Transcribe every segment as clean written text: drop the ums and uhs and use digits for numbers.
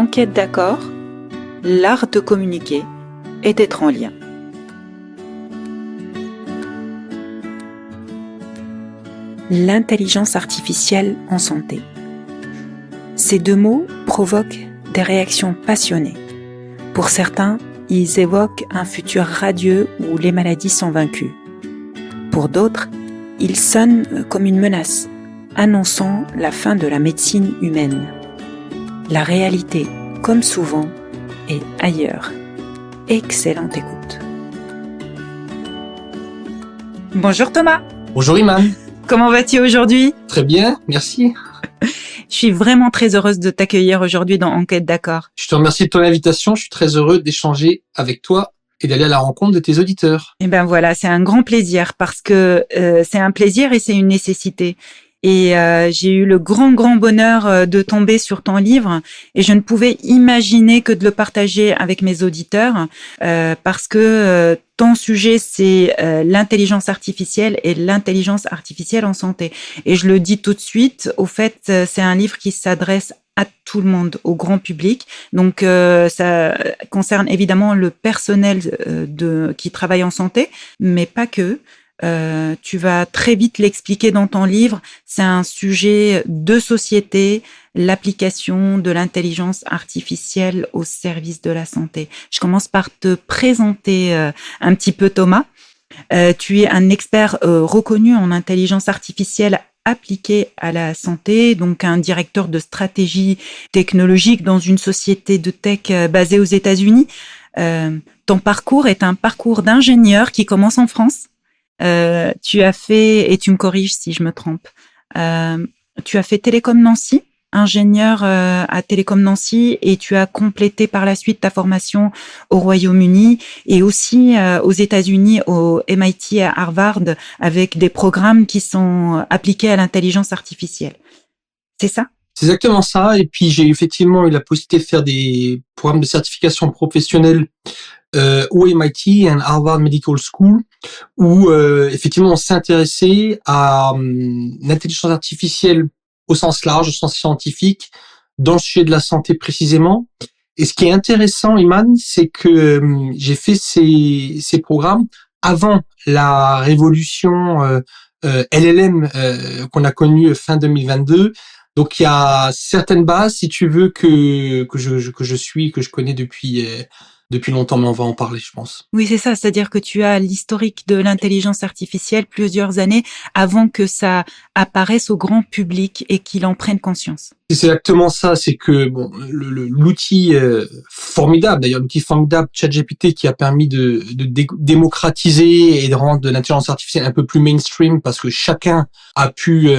Enquête d'accord, l'art de communiquer et d'être en lien. L'intelligence artificielle en santé. Ces deux mots provoquent des réactions passionnées. Pour certains, ils évoquent un futur radieux où les maladies sont vaincues. Pour d'autres, ils sonnent comme une menace, annonçant la fin de la médecine humaine. La réalité, comme souvent, est ailleurs. Excellente écoute. Bonjour Thomas. Bonjour Iman. Comment vas-tu aujourd'hui ? Très bien, merci. Je suis vraiment très heureuse de t'accueillir aujourd'hui dans Enquête d'accord. Je te remercie de ton invitation. Je suis très heureux d'échanger avec toi et d'aller à la rencontre de tes auditeurs. Et ben voilà, c'est un grand plaisir parce que c'est un plaisir et c'est une nécessité. Et j'ai eu le grand bonheur de tomber sur ton livre et je ne pouvais imaginer que de le partager avec mes auditeurs parce que ton sujet c'est l'intelligence artificielle et l'intelligence artificielle en santé. Et je le dis tout de suite, au fait, c'est un livre qui s'adresse à tout le monde, au grand public. Donc ça concerne évidemment le personnel qui travaille en santé, mais pas que. Tu vas très vite l'expliquer dans ton livre. C'est un sujet de société, l'application de l'intelligence artificielle au service de la santé. Je commence par te présenter un petit peu Thomas. Tu es un expert reconnu en intelligence artificielle appliquée à la santé, donc un directeur de stratégie technologique dans une société de tech basée aux États-Unis. Ton parcours est un parcours d'ingénieur qui commence en France. Tu as fait, et tu me corriges si je me trompe, tu as fait Télécom Nancy, ingénieur à Télécom Nancy, et tu as complété par la suite ta formation au Royaume-Uni et aussi aux États-Unis, au MIT à Harvard, avec des programmes qui sont appliqués à l'intelligence artificielle. C'est ça ? C'est exactement ça. Et puis j'ai effectivement eu la possibilité de faire des programmes de certification professionnelle au MIT et Harvard Medical School, où effectivement on s'est intéressé à l'intelligence artificielle au sens large, au sens scientifique, dans le sujet de la santé précisément. Et ce qui est intéressant, Iman, c'est que j'ai fait ces programmes avant la révolution LLM qu'on a connue fin 2022. Donc il y a certaines bases, si tu veux, que je connais depuis longtemps, mais on va en parler, je pense. Oui, c'est ça. C'est-à-dire que tu as l'historique de l'intelligence artificielle plusieurs années avant que ça apparaisse au grand public et qu'il en prenne conscience. C'est exactement ça. C'est que bon, l'outil formidable, d'ailleurs, l'outil formidable ChatGPT qui a permis de démocratiser et de rendre l'intelligence artificielle un peu plus mainstream parce que chacun a pu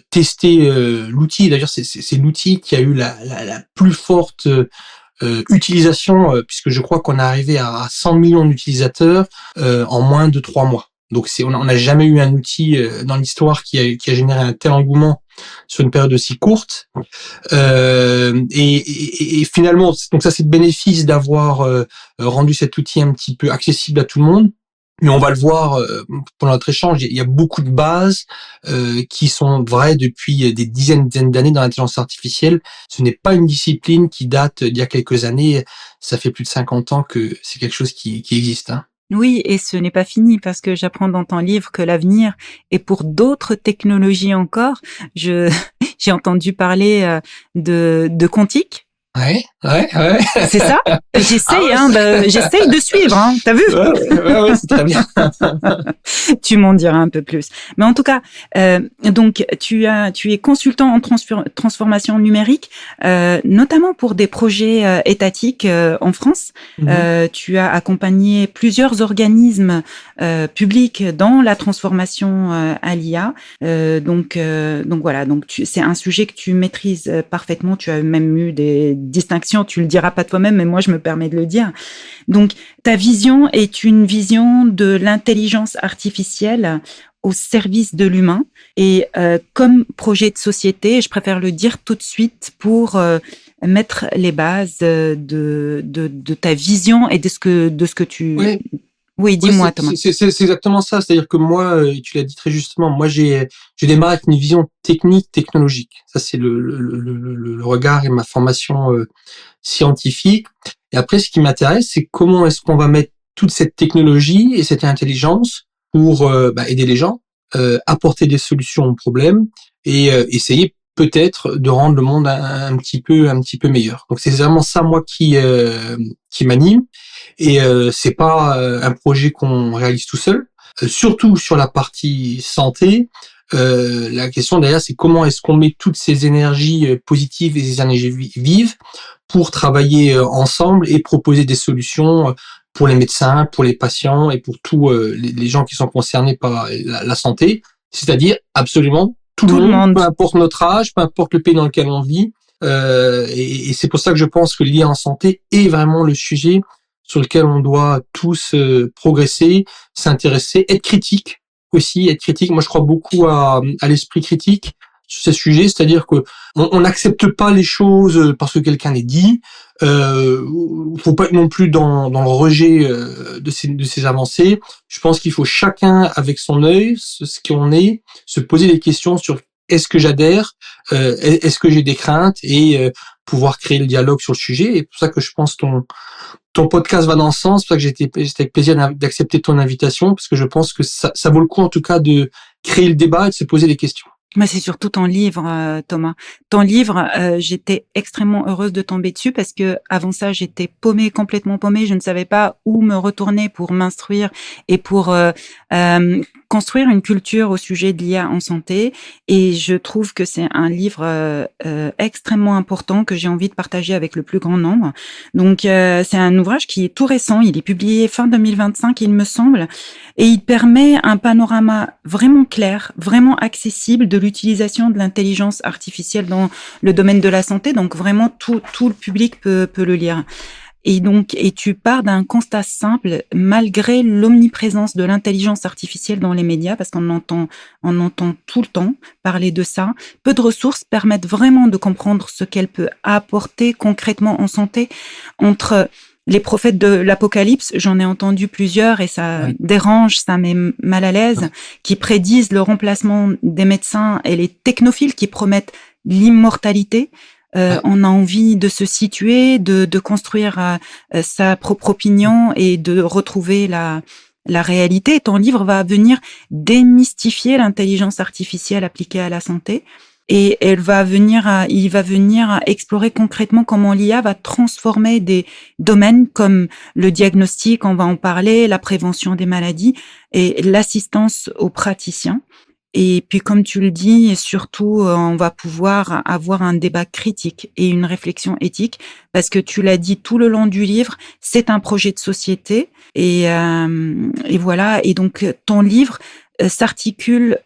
tester l'outil. D'ailleurs, c'est l'outil qui a eu la plus forte utilisation, puisque je crois qu'on est arrivé à 100 millions d'utilisateurs en moins de 3 mois. Donc on n'a jamais eu un outil dans l'histoire qui a généré un tel engouement sur une période aussi courte. Et finalement, donc ça c'est le bénéfice d'avoir rendu cet outil un petit peu accessible à tout le monde. Mais on va le voir pendant notre échange, il y a beaucoup de bases qui sont vraies depuis des dizaines d'années dans l'intelligence artificielle. Ce n'est pas une discipline qui date d'il y a quelques années. Ça fait plus de 50 ans que c'est quelque chose qui existe. Hein. Oui, et ce n'est pas fini parce que j'apprends dans ton livre que l'avenir est pour d'autres technologies encore. J'ai entendu parler de quantique. Ouais. C'est ça ? J'essaye, j'essaye de suivre, t'as vu ? Ouais, c'est très bien. Tu m'en diras un peu plus. Mais en tout cas, donc tu es consultant en transformation numérique, notamment pour des projets étatiques en France. Tu as accompagné plusieurs organismes publics dans la transformation à l'IA. Donc voilà, donc c'est un sujet que tu maîtrises parfaitement. Tu as même eu des distinctions, tu le diras pas toi-même, mais moi je me permets de le dire. Donc ta vision est une vision de l'intelligence artificielle au service de l'humain et comme projet de société, je préfère le dire tout de suite pour mettre les bases de ta vision et de ce que tu Oui, Ouais, dis-moi, Thomas. c'est exactement ça. C'est-à-dire que moi, tu l'as dit très justement, moi j'ai démarré avec une vision technique, technologique. Ça c'est le regard et ma formation scientifique. Et après, ce qui m'intéresse, c'est comment est-ce qu'on va mettre toute cette technologie et cette intelligence pour aider les gens, apporter des solutions aux problèmes et essayer peut-être de rendre le monde un petit peu meilleur. Donc c'est vraiment ça moi qui m'anime. Et c'est pas un projet qu'on réalise tout seul. Surtout sur la partie santé, la question derrière, c'est comment est-ce qu'on met toutes ces énergies positives et ces énergies vives pour travailler ensemble et proposer des solutions pour les médecins, pour les patients et pour tous les gens qui sont concernés par la santé, c'est-à-dire absolument tout le Tout le monde, monde. peu importe notre âge, peu importe le pays dans lequel on vit. Et c'est pour ça que je pense que l'IA en santé est vraiment le sujet sur lequel on doit tous progresser, s'intéresser, être critique aussi, être critique. Moi, je crois beaucoup à l'esprit critique sur ces sujets, c'est-à-dire que on n'accepte pas les choses parce que quelqu'un les dit. Faut pas être non plus dans le rejet de ces avancées. Je pense qu'il faut chacun avec son œil, ce qu'on est, se poser des questions sur est-ce que j'adhère, est-ce que j'ai des craintes et pouvoir créer le dialogue sur le sujet. Et c'est pour ça que je pense ton podcast va dans ce sens, c'est pour ça que j'étais avec plaisir d'accepter ton invitation, parce que je pense que ça vaut le coup en tout cas de créer le débat et de se poser des questions. Mais c'est surtout ton livre, Thomas. Ton livre, j'étais extrêmement heureuse de tomber dessus parce que avant ça, j'étais complètement paumée. Je ne savais pas où me retourner pour m'instruire et pour construire une culture au sujet de l'IA en santé. Et je trouve que c'est un livre extrêmement important que j'ai envie de partager avec le plus grand nombre. Donc, c'est un ouvrage qui est tout récent. Il est publié fin 2025, il me semble. Et il permet un panorama vraiment clair, vraiment accessible de l'utilisation de l'intelligence artificielle dans le domaine de la santé. Donc vraiment tout le public peut le lire. Et tu pars d'un constat simple, malgré l'omniprésence de l'intelligence artificielle dans les médias, parce qu'on entend tout le temps parler de ça. Peu de ressources permettent vraiment de comprendre ce qu'elle peut apporter concrètement en santé. Entre les prophètes de l'Apocalypse, j'en ai entendu plusieurs et ça dérange, ça met mal à l'aise, qui prédisent le remplacement des médecins, et les technophiles qui promettent l'immortalité. On a envie de se situer, de construire sa propre opinion et de retrouver la réalité. Ton livre va venir démystifier l'intelligence artificielle appliquée à la santé. Et il va venir explorer concrètement comment l'IA va transformer des domaines comme le diagnostic, on va en parler, la prévention des maladies et l'assistance aux praticiens. Et puis, comme tu le dis, surtout, on va pouvoir avoir un débat critique et une réflexion éthique, parce que tu l'as dit tout le long du livre, c'est un projet de société. Et voilà. Et donc, ton livre s'articule.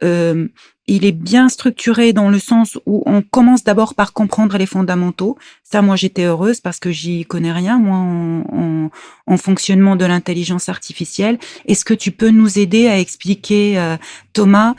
Il est bien structuré dans le sens où on commence d'abord par comprendre les fondamentaux. Ça, moi, j'étais heureuse parce que j'y connais rien, moi, en fonctionnement de l'intelligence artificielle. Est-ce que tu peux nous aider à expliquer, Thomas,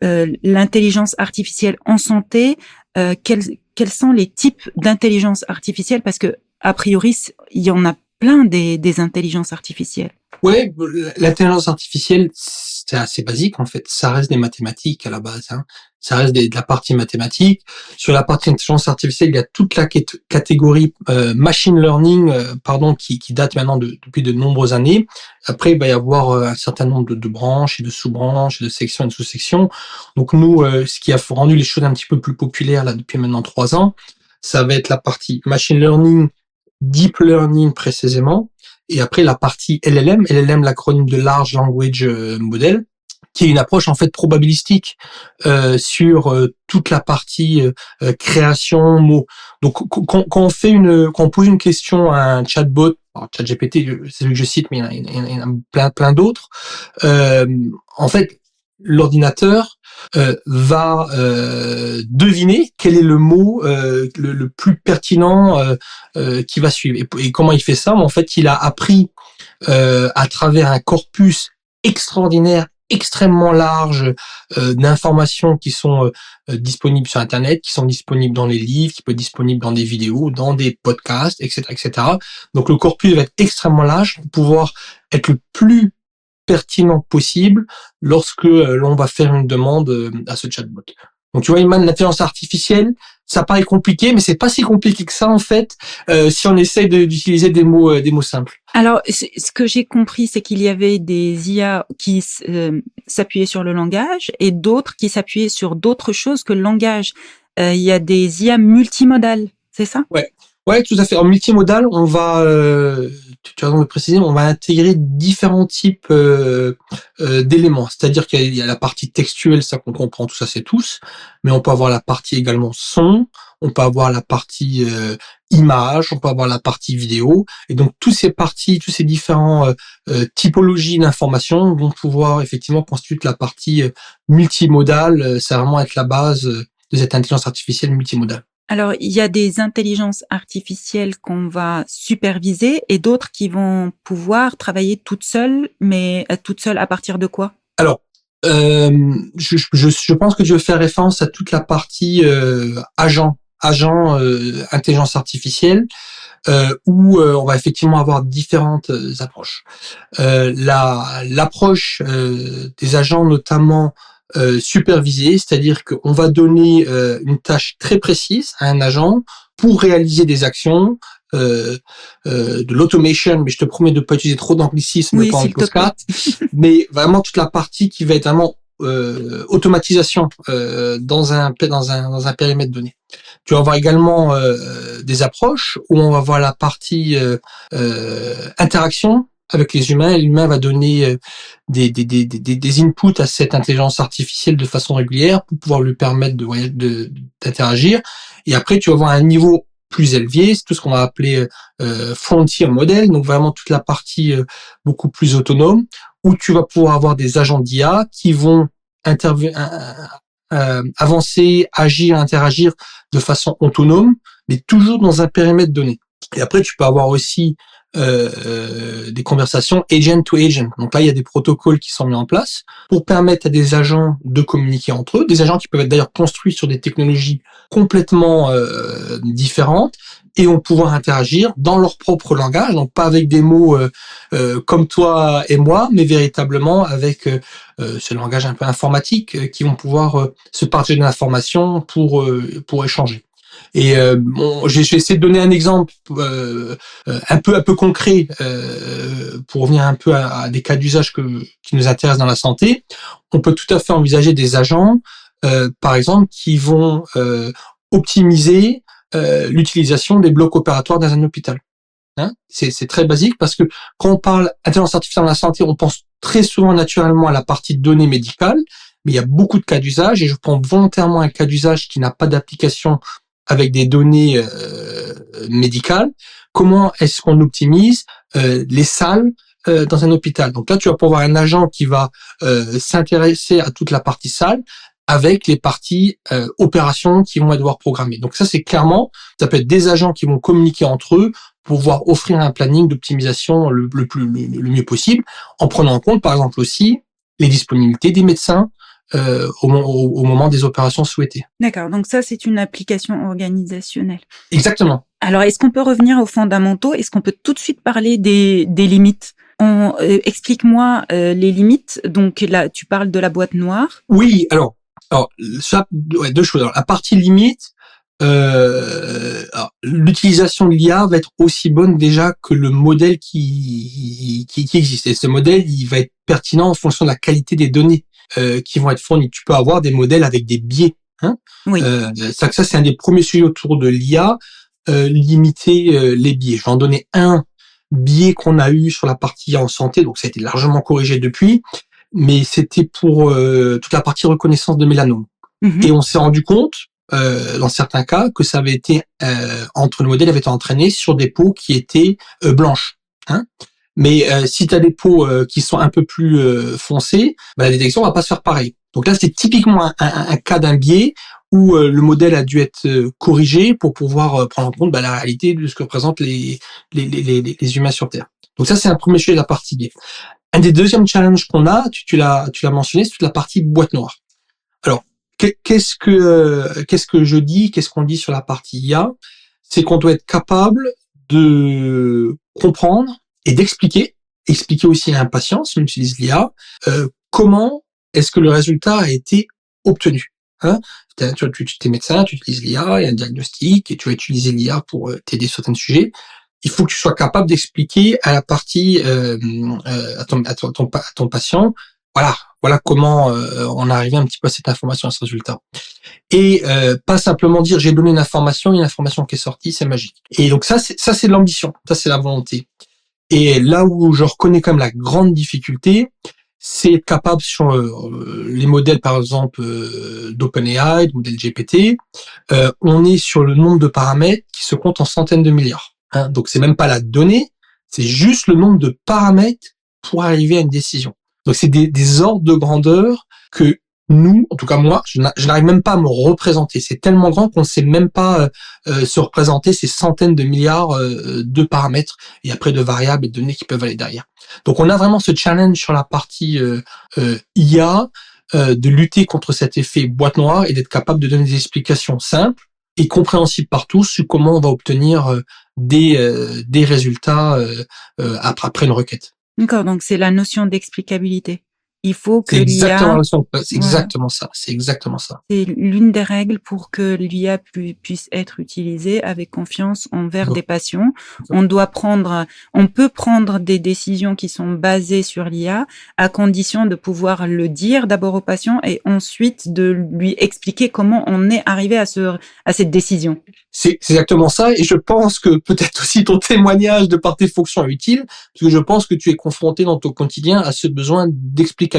l'intelligence artificielle en santé, quels sont les types d'intelligence artificielle? Parce que, a priori, il y en a plein des intelligences artificielles. Ouais, l'intelligence artificielle, c'est assez basique en fait. Ça reste des mathématiques à la base. Hein. Ça reste de la partie mathématique. Sur la partie intelligence artificielle, il y a toute la catégorie machine learning, qui date maintenant depuis de nombreuses années. Après, il va y avoir un certain nombre de branches et de sous-branches, et de sections et de sous-sections. Donc nous, ce qui a rendu les choses un petit peu plus populaires là depuis maintenant 3 ans, ça va être la partie machine learning, deep learning précisément. Et après, la partie LLM, l'acronyme de Large Language Model, qui est une approche en fait probabilistique sur toute la partie création mots. Donc, quand on pose une question à un chatbot, alors ChatGPT, c'est celui que je cite, mais il y en a plein d'autres. En fait, l'ordinateur va deviner quel est le mot le plus pertinent qui va suivre. Et comment il fait ça? En fait, il a appris à travers un corpus extraordinaire, extrêmement large d'informations qui sont disponibles sur Internet, qui sont disponibles dans les livres, qui peuvent être disponibles dans des vidéos, dans des podcasts, etc., etc. Donc le corpus va être extrêmement large pour pouvoir être le plus pertinent possible lorsque l'on va faire une demande à ce chatbot. Donc tu vois, Iman, l'intelligence artificielle, ça paraît compliqué, mais c'est pas si compliqué que ça en fait, si on essaye d'utiliser des mots simples. Alors, ce que j'ai compris, c'est qu'il y avait des IA qui s'appuyaient sur le langage et d'autres qui s'appuyaient sur d'autres choses que le langage. Il y a des IA multimodales, c'est ça? Ouais, tout à fait. En multimodal, on va, tu as raison de préciser, on va intégrer différents types d'éléments. C'est-à-dire qu'il y a la partie textuelle, ça qu'on comprend, tout ça c'est tous, mais on peut avoir la partie également son, on peut avoir la partie image, on peut avoir la partie vidéo, et donc toutes ces parties, tous ces différents typologies d'informations vont pouvoir effectivement constituer la partie multimodale. Ça va vraiment être la base de cette intelligence artificielle multimodale. Alors, il y a des intelligences artificielles qu'on va superviser et d'autres qui vont pouvoir travailler toutes seules, mais toutes seules à partir de quoi? Alors, je pense que tu veux faire référence à toute la partie agent intelligence artificielle, où on va effectivement avoir différentes approches. L'approche des agents notamment supervisés, c'est-à-dire qu'on va donner une tâche très précise à un agent pour réaliser des actions, de l'automation, mais je te promets de ne pas utiliser trop d'anglicisme pendant le podcast, mais vraiment toute la partie qui va être vraiment automatisation dans un périmètre donné. Tu vas avoir également des approches où on va voir la partie interaction avec les humains, et l'humain va donner des inputs à cette intelligence artificielle de façon régulière pour pouvoir lui permettre d'interagir. Et après, tu vas avoir un niveau plus élevé, c'est tout ce qu'on va appeler frontier model, donc vraiment toute la partie beaucoup plus autonome, où tu vas pouvoir avoir des agents d'IA qui vont avancer, agir, interagir de façon autonome, mais toujours dans un périmètre donné. Et après, tu peux avoir aussi des conversations agent to agent. Donc là, il y a des protocoles qui sont mis en place pour permettre à des agents de communiquer entre eux, des agents qui peuvent être d'ailleurs construits sur des technologies complètement différentes et vont pouvoir interagir dans leur propre langage, donc pas avec des mots comme toi et moi, mais véritablement avec ce langage un peu informatique qui vont pouvoir se partager de l'information pour échanger. Et j'ai essayé de donner un exemple un peu concret pour revenir un peu à des cas d'usage qui nous intéressent dans la santé. On peut tout à fait envisager des agents, par exemple, qui vont optimiser l'utilisation des blocs opératoires dans un hôpital. Hein, c'est très basique parce que quand on parle intelligence artificielle dans la santé, on pense très souvent naturellement à la partie données médicales, mais il y a beaucoup de cas d'usage et je prends volontairement un cas d'usage qui n'a pas d'application avec des données médicales. Comment est-ce qu'on optimise les salles dans un hôpital? Donc là, tu vas pouvoir avoir un agent qui va s'intéresser à toute la partie salle avec les parties opérations qui vont devoir programmer. Donc ça, c'est clairement, ça peut être des agents qui vont communiquer entre eux pour pouvoir offrir un planning d'optimisation le mieux possible, en prenant en compte, par exemple, aussi les disponibilités des médecins au moment des opérations souhaitées. D'accord, donc ça, c'est une application organisationnelle. Exactement. Alors, est-ce qu'on peut revenir aux fondamentaux? Est-ce qu'on peut tout de suite parler des limites? Explique-moi les limites. Donc là, tu parles de la boîte noire. Oui, alors ça, deux choses. Alors, la partie limite, l'utilisation de l'IA va être aussi bonne déjà que le modèle qui existe. Et ce modèle, il va être pertinent en fonction de la qualité des données qui vont être fournies. Tu peux avoir des modèles avec des biais. Hein, oui. Ça, c'est un des premiers sujets autour de l'IA, limiter les biais. Je vais en donner un biais qu'on a eu sur la partie IA en santé, donc ça a été largement corrigé depuis, mais c'était pour toute la partie reconnaissance de mélanome. Mm-hmm. Et on s'est rendu compte, dans certains cas, que ça avait été le modèle avait été entraîné sur des peaux qui étaient blanches. Hein. Mais si tu as des peaux qui sont un peu plus foncées, la détection va pas se faire pareil. Donc là, c'était typiquement un cas d'un biais où le modèle a dû être corrigé pour pouvoir prendre en compte la réalité de ce que représentent les humains sur Terre. Donc ça, c'est un premier sujet de la partie biais. Un des deuxièmes challenges qu'on a, tu l'as mentionné, c'est toute la partie boîte noire. Alors, qu'est-ce que je dis, qu'est-ce qu'on dit sur la partie IA? C'est qu'on doit être capable de comprendre et d'expliquer aussi à un patient, si on utilise l'IA, comment est-ce que le résultat a été obtenu. Hein, tu es médecin, tu utilises l'IA, il y a un diagnostic, et tu vas utiliser l'IA pour t'aider sur certains sujets. Il faut que tu sois capable d'expliquer à la partie, à ton patient, voilà comment on est arrivé un petit peu à cette information, à ce résultat. Et pas simplement dire j'ai donné une information qui est sortie, c'est magique. Et donc ça c'est l'ambition, ça c'est la volonté. Et là où je reconnais quand même la grande difficulté, c'est être capable sur les modèles par exemple d'OpenAI, de modèles GPT, on est sur le nombre de paramètres qui se comptent en centaines de milliards. Hein. Donc c'est même pas la donnée, c'est juste le nombre de paramètres pour arriver à une décision. Donc c'est des ordres de grandeur que nous, en tout cas moi, je n'arrive même pas à me représenter. C'est tellement grand qu'on ne sait même pas se représenter ces centaines de milliards de paramètres et après de variables et de données qui peuvent aller derrière. Donc on a vraiment ce challenge sur la partie IA de lutter contre cet effet boîte noire et d'être capable de donner des explications simples et compréhensibles par tous sur comment on va obtenir des résultats après une requête. D'accord, donc c'est la notion d'explicabilité. Il faut que C'est exactement l'IA... c'est exactement ça. C'est exactement ça. C'est l'une des règles pour que l'IA puisse être utilisée avec confiance envers des patients. On peut prendre des décisions qui sont basées sur l'IA à condition de pouvoir le dire d'abord au patient et ensuite de lui expliquer comment on est arrivé à cette décision. C'est exactement ça. Et je pense que peut-être aussi ton témoignage de par tes fonctions est utile, parce que je pense que tu es confronté dans ton quotidien à ce besoin d'explicabilité.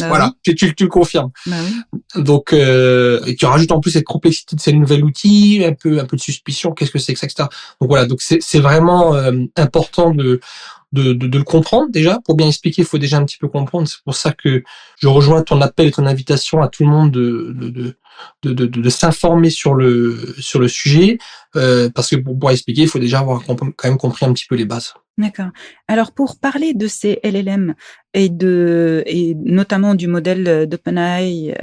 Voilà, oui. tu le confirmes. Bah oui. Donc, et qui rajoute en plus cette complexité de ces nouveaux outils, un peu de suspicion, qu'est-ce que c'est que ça, etc. Donc voilà, donc c'est vraiment important de le comprendre déjà. Pour bien expliquer, il faut déjà un petit peu comprendre. C'est pour ça que je rejoins ton appel et ton invitation à tout le monde de s'informer sur le sujet, parce que pour pouvoir expliquer, il faut déjà avoir quand même compris un petit peu les bases. D'accord. Alors pour parler de ces LLM et notamment du modèle d'OpenAI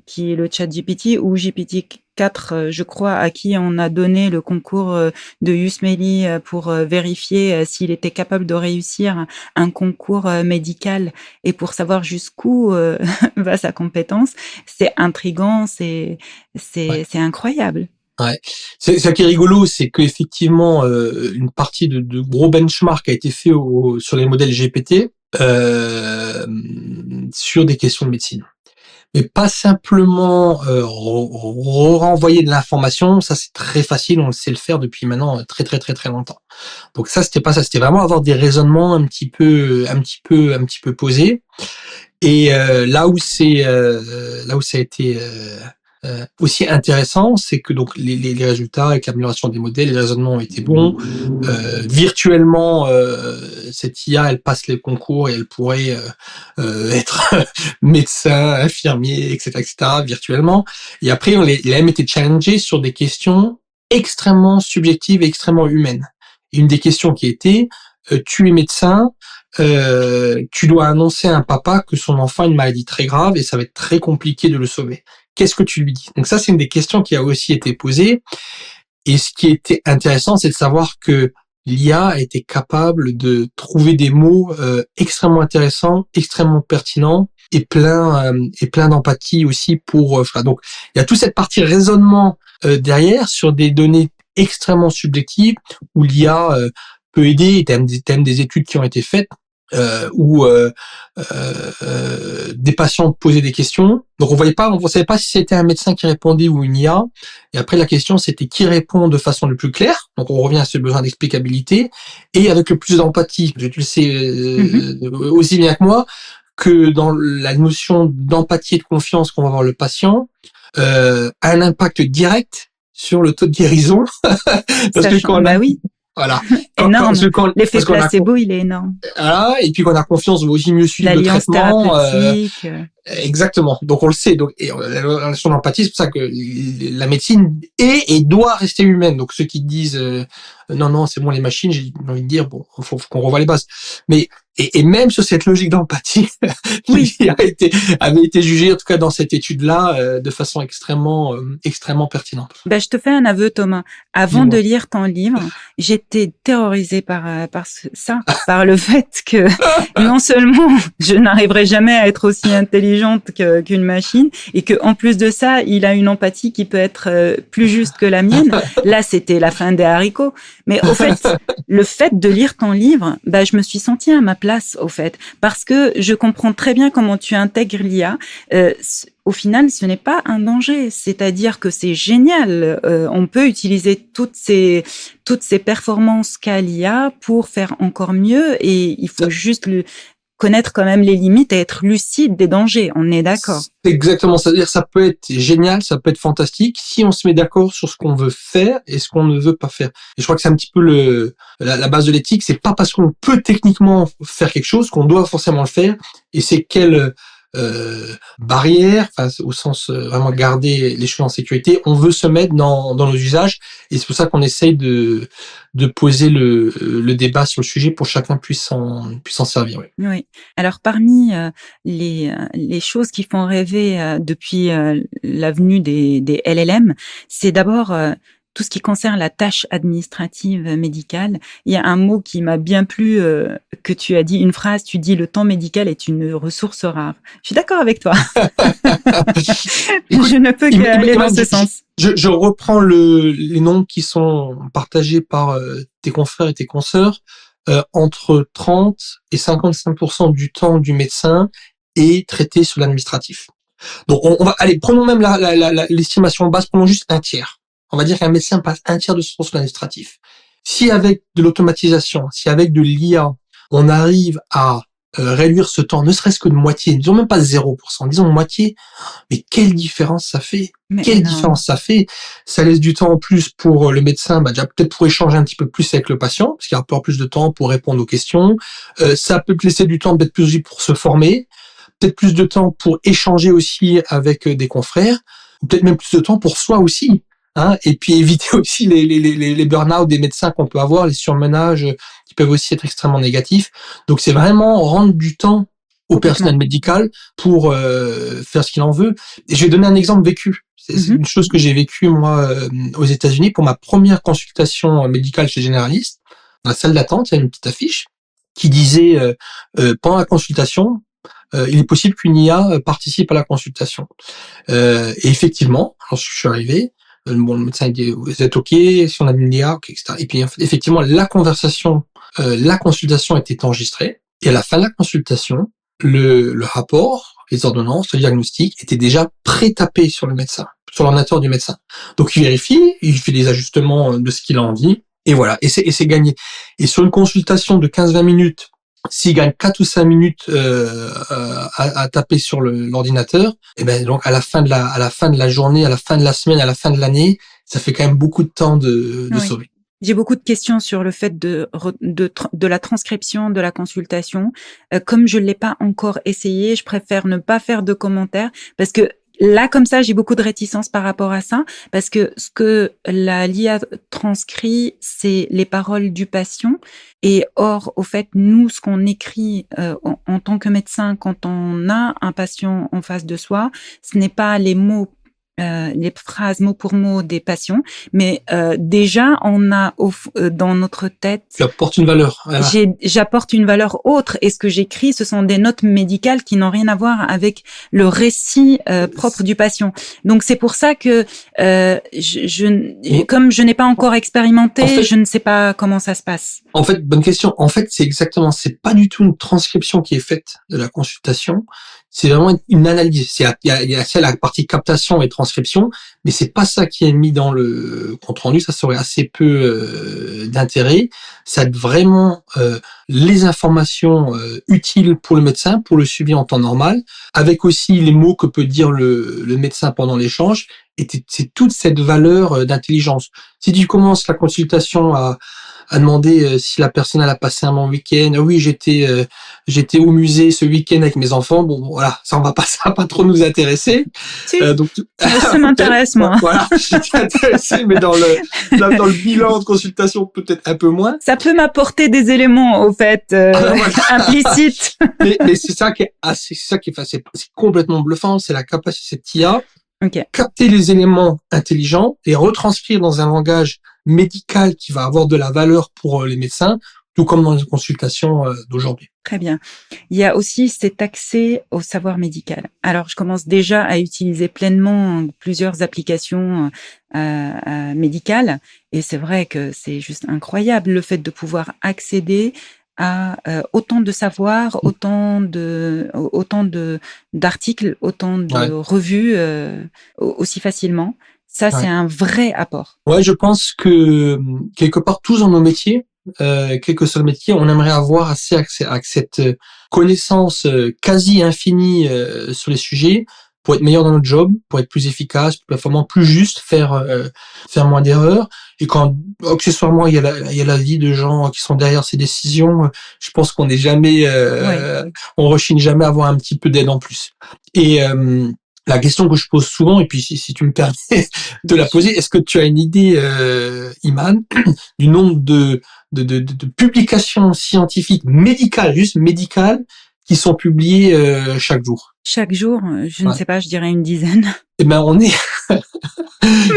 qui est le ChatGPT ou GPT-4, je crois, à qui on a donné le concours de USMLE pour vérifier s'il était capable de réussir un concours médical et pour savoir jusqu'où va sa compétence, c'est intriguant, c'est incroyable. Ouais. Ça qui est rigolo, c'est qu'effectivement, une partie de gros benchmark a été fait sur les modèles GPT sur des questions de médecine. Mais pas simplement renvoyer de l'information, ça c'est très facile, on le sait le faire depuis maintenant très très très très longtemps. Donc ça c'était pas ça, c'était vraiment avoir des raisonnements un petit peu posés. Et là où ça a été aussi intéressant, c'est que donc les résultats avec l'amélioration des modèles, les raisonnements ont été bons. Virtuellement, cette IA, elle passe les concours et elle pourrait être médecin, infirmier, etc., virtuellement. Et après, il a même été challengé sur des questions extrêmement subjectives et extrêmement humaines. Et une des questions qui était, tu es médecin, tu dois annoncer à un papa que son enfant a une maladie très grave et ça va être très compliqué de le sauver. Qu'est-ce que tu lui dis? Donc ça, c'est une des questions qui a aussi été posée. Et ce qui était intéressant, c'est de savoir que l'IA a été capable de trouver des mots extrêmement intéressants, extrêmement pertinents et plein d'empathie aussi pour. Donc il y a toute cette partie raisonnement derrière sur des données extrêmement subjectives où l'IA peut aider. Il y a des études qui ont été faites où des patients posaient des questions. Donc on savait pas si c'était un médecin qui répondait ou une IA. Et après la question c'était qui répond de façon le plus claire. Donc on revient à ce besoin d'explicabilité et avec le plus d'empathie. Tu le sais aussi bien que moi que dans la notion d'empathie et de confiance qu'on va avoir le patient a un impact direct sur le taux de guérison. Parce que quand oui. Voilà. Énorme. L'effet placebo, il est énorme. Voilà. Et puis qu'on a confiance aussi mieux suivre le traitement. Thérapeutique. Exactement. Donc on le sait. Donc la notion d'empathie, c'est pour ça que la médecine est et doit rester humaine. Donc ceux qui disent non c'est bon les machines, j'ai envie de dire bon faut qu'on revoie les bases. Mais Et même sur cette logique d'empathie, Oui. il avait été jugé, en tout cas dans cette étude-là, de façon extrêmement pertinente. Je te fais un aveu, Thomas. Avant de Dis-moi. lire ton livre, j'étais terrorisée par le fait que non seulement je n'arriverai jamais à être aussi intelligente qu'une machine, et que en plus de ça, il a une empathie qui peut être plus juste que la mienne. Là, c'était la fin des haricots. Mais au fait, le fait de lire ton livre, je me suis sentie à ma place, au fait, parce que je comprends très bien comment tu intègres l'IA. Au final, ce n'est pas un danger, c'est-à-dire que c'est génial. On peut utiliser toutes ces performances qu'a l'IA pour faire encore mieux, et il faut juste connaître quand même les limites et être lucide des dangers. On est d'accord. C'est exactement, c'est-à-dire ça peut être génial, ça peut être fantastique si on se met d'accord sur ce qu'on veut faire et ce qu'on ne veut pas faire. Et je crois que c'est un petit peu la base de l'éthique. C'est pas parce qu'on peut techniquement faire quelque chose qu'on doit forcément le faire. Et c'est quelle barrière, au sens vraiment garder les choses en sécurité, on veut se mettre dans nos usages, et c'est pour ça qu'on essaye de poser le débat sur le sujet pour que chacun puisse s'en servir. Oui. Oui. Alors parmi les choses qui font rêver depuis la venue des LLM, c'est d'abord tout ce qui concerne la tâche administrative médicale. Il y a un mot qui m'a bien plu, que tu as dit, une phrase, tu dis: le temps médical est une ressource rare. Je suis d'accord avec toi. Écoute, je ne peux qu'aller dans ce sens. Je reprends les nombres qui sont partagés par tes confrères et tes consoeurs. Entre 30 et 55% du temps du médecin est traité sur l'administratif. Donc on va aller, prenons même l'estimation basse, prenons juste un tiers. On va dire qu'un médecin passe un tiers de son temps sur l'administratif. Si avec de l'automatisation, si avec de l'IA, on arrive à réduire ce temps, ne serait-ce que de moitié, disons même pas 0%, disons moitié, mais quelle différence ça fait? Quelle différence ça fait? Ça laisse du temps en plus pour le médecin, déjà peut-être pour échanger un petit peu plus avec le patient, parce qu'il y a un peu plus de temps pour répondre aux questions. Ça peut laisser du temps peut-être plus pour se former, peut-être plus de temps pour échanger aussi avec des confrères, ou peut-être même plus de temps pour soi aussi. Et puis éviter aussi les burn-out des médecins qu'on peut avoir, les surmenages qui peuvent aussi être extrêmement négatifs. Donc c'est vraiment rendre du temps au personnel médical pour faire ce qu'il en veut. Et je vais donner un exemple vécu. C'est une chose que j'ai vécue moi aux États-Unis pour ma première consultation médicale chez généraliste. Dans la salle d'attente, il y a une petite affiche qui disait pendant la consultation, il est possible qu'une IA participe à la consultation. Et effectivement, quand je suis arrivé, le médecin dit: vous êtes OK, si on a une IA, OK, etc. Et puis effectivement, la consultation était enregistrée. Et à la fin de la consultation, le rapport, les ordonnances, le diagnostic étaient déjà pré-tapés sur le médecin, sur l'ordinateur du médecin. Donc il vérifie, il fait des ajustements de ce qu'il a envie, et voilà, et c'est gagné. Et sur une consultation de 15-20 minutes, s'il gagne 4 ou 5 minutes à taper sur l'ordinateur, et donc à la fin de la journée, à la fin de la semaine, à la fin de l'année, ça fait quand même beaucoup de temps de sauver. J'ai beaucoup de questions sur le fait de la transcription de la consultation. Comme je l'ai pas encore essayé, je préfère ne pas faire de commentaires, parce que là, comme ça, j'ai beaucoup de réticence par rapport à ça, parce que ce que l'IA transcrit, c'est les paroles du patient. Et or, au fait, nous, ce qu'on écrit en tant que médecin, quand on a un patient en face de soi, ce n'est pas les mots, les phrases mot pour mot des patients, mais déjà on a dans notre tête. Tu apportes une valeur. Voilà. J'apporte une valeur autre, et ce que j'écris, ce sont des notes médicales qui n'ont rien à voir avec le récit propre du patient. Donc c'est pour ça que comme je n'ai pas encore expérimenté, en fait, je ne sais pas comment ça se passe. En fait, bonne question. En fait, c'est pas du tout une transcription qui est faite de la consultation. C'est vraiment une analyse. Il y a la partie captation et transcription, mais c'est pas ça qui est mis dans le compte rendu. Ça serait assez peu d'intérêt. Ça aide vraiment les informations utiles pour le médecin, pour le suivi en temps normal, avec aussi les mots que peut dire le médecin pendant l'échange. Et c'est toute cette valeur d'intelligence. Si tu commences la consultation à à demander si la personne elle a passé un bon week-end. Oui, j'étais au musée ce week-end avec mes enfants. Bon, voilà, ça va pas trop nous intéresser. Donc ça m'intéresse moi. Voilà, j'étais intéressé, mais dans le bilan de consultation peut-être un peu moins. Ça peut m'apporter des éléments au fait implicites. Mais c'est ça qui est c'est complètement bluffant, c'est la capacité de cette IA. Okay. Capter les éléments intelligents et retranscrire dans un langage médical qui va avoir de la valeur pour les médecins, tout comme dans les consultations d'aujourd'hui. Très bien. Il y a aussi cet accès au savoir médical. Alors, je commence déjà à utiliser pleinement plusieurs applications médicales et c'est vrai que c'est juste incroyable le fait de pouvoir accéder à autant de savoir, autant d'articles, autant de revues aussi facilement. Ça, c'est un vrai apport. Ouais, je pense que quelque part, tous dans nos métiers, quel que soit le métier, on aimerait avoir assez accès à cette connaissance quasi infinie sur les sujets pour être meilleur dans notre job, pour être plus efficace, plus performant, plus juste, faire moins d'erreurs. Et quand accessoirement il y a la vie de gens qui sont derrière ces décisions, je pense qu'on n'est jamais, on rechigne jamais à avoir un petit peu d'aide en plus. Et la question que je pose souvent, et puis si tu me permets de la poser, est-ce que tu as une idée, Iman, du nombre de publications scientifiques médicales, juste médicales, qui sont publiées chaque jour? Chaque jour, je ne sais pas, je dirais une dizaine. Eh ben, on est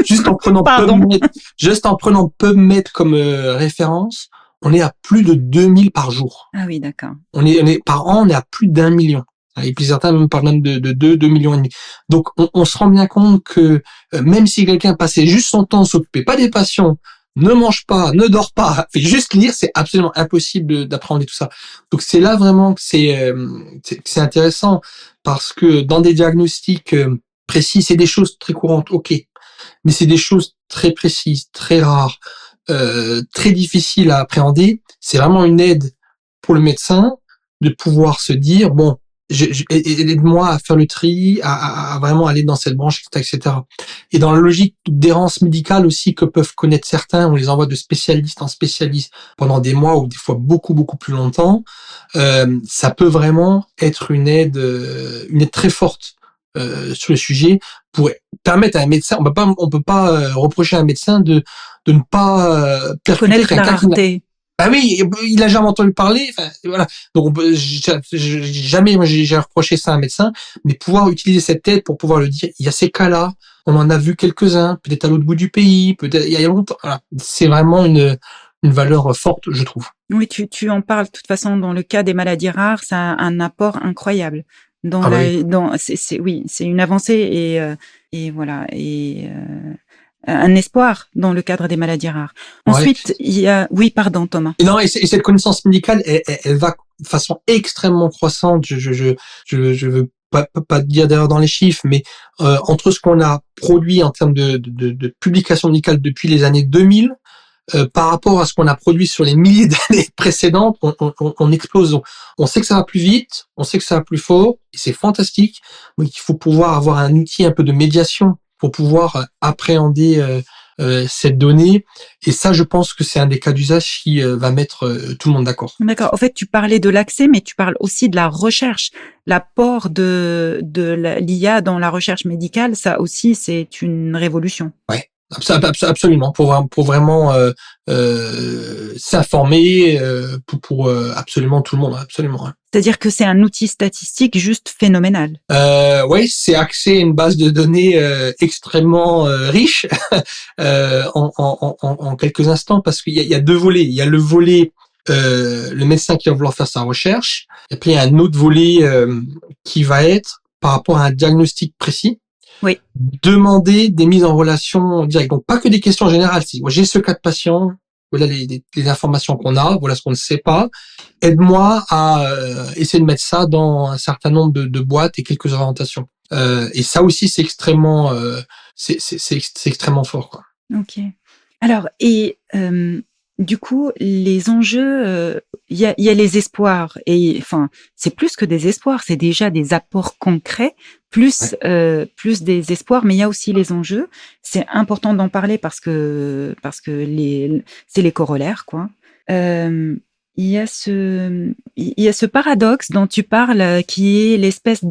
juste en prenant PubMed comme référence, on est à plus de 2000 par jour. Ah oui, d'accord. On est par an, on est à plus d'1 million. Et puis certains même parlent même de 2 millions et demi. Donc on se rend bien compte que même si quelqu'un passait juste son temps à s'occuper pas des patients, ne mange pas, ne dort pas, fait juste lire, c'est absolument impossible d'appréhender tout ça. Donc c'est là vraiment que c'est intéressant parce que dans des diagnostics précis, c'est des choses très courantes, ok, mais c'est des choses très précises, très rares, très difficiles à appréhender. C'est vraiment une aide pour le médecin de pouvoir se dire bon, aide-moi à faire le tri, à vraiment aller dans cette branche, etc. Et dans la logique d'errance médicale aussi que peuvent connaître certains, on les envoie de spécialiste en spécialiste pendant des mois ou des fois beaucoup beaucoup plus longtemps. Ça peut vraiment être une aide très forte sur le sujet pour permettre à un médecin. On peut pas reprocher à un médecin de ne pas connaître la rareté. Bah oui, il a jamais entendu parler. Enfin, voilà. Donc jamais moi j'ai reproché ça à un médecin, mais pouvoir utiliser cette aide pour pouvoir le dire. Il y a ces cas-là, on en a vu quelques-uns, peut-être à l'autre bout du pays, peut-être il y a longtemps. Voilà. C'est vraiment une valeur forte, je trouve. Oui, tu en parles de toute façon dans le cas des maladies rares, ça a un apport incroyable. C'est une avancée et voilà un espoir dans le cadre des maladies rares. Ensuite, il y a... Oui, pardon, Thomas. Et cette connaissance médicale, elle va de façon extrêmement croissante. Je veux pas dire d'erreur dans les chiffres, mais entre ce qu'on a produit en termes de publications médicales depuis les années 2000, par rapport à ce qu'on a produit sur les milliers d'années précédentes, on explose. On sait que ça va plus vite, on sait que ça va plus fort, et c'est fantastique. Donc il faut pouvoir avoir un outil un peu de médiation pour pouvoir appréhender cette donnée. Et ça, je pense que c'est un des cas d'usage qui va mettre tout le monde d'accord. D'accord. En fait, tu parlais de l'accès, mais tu parles aussi de la recherche. L'apport de l'IA dans la recherche médicale, ça aussi, c'est une révolution. Ouais. Absolument, pour vraiment s'informer pour absolument tout le monde, absolument. C'est-à-dire que c'est un outil statistique juste phénoménal. Oui, c'est accès à une base de données extrêmement riche en quelques instants, parce qu'il y a deux volets. Il y a le volet le médecin qui va vouloir faire sa recherche, et puis il y a un autre volet qui va être par rapport à un diagnostic précis. Oui. Demander des mises en relation directes. Donc, pas que des questions générales. Si moi, j'ai ce cas de patient, voilà les informations qu'on a, voilà ce qu'on ne sait pas. Aide-moi à essayer de mettre ça dans un certain nombre de boîtes et quelques orientations. Et ça aussi, c'est extrêmement, c'est extrêmement fort, quoi. Ok. Alors, et Du coup, les enjeux, il y a les espoirs et enfin, c'est plus que des espoirs, c'est déjà des apports concrets, plus des espoirs, mais il y a aussi les enjeux. C'est important d'en parler parce que c'est les corollaires, quoi. Il y a ce paradoxe dont tu parles, qui est l'espèce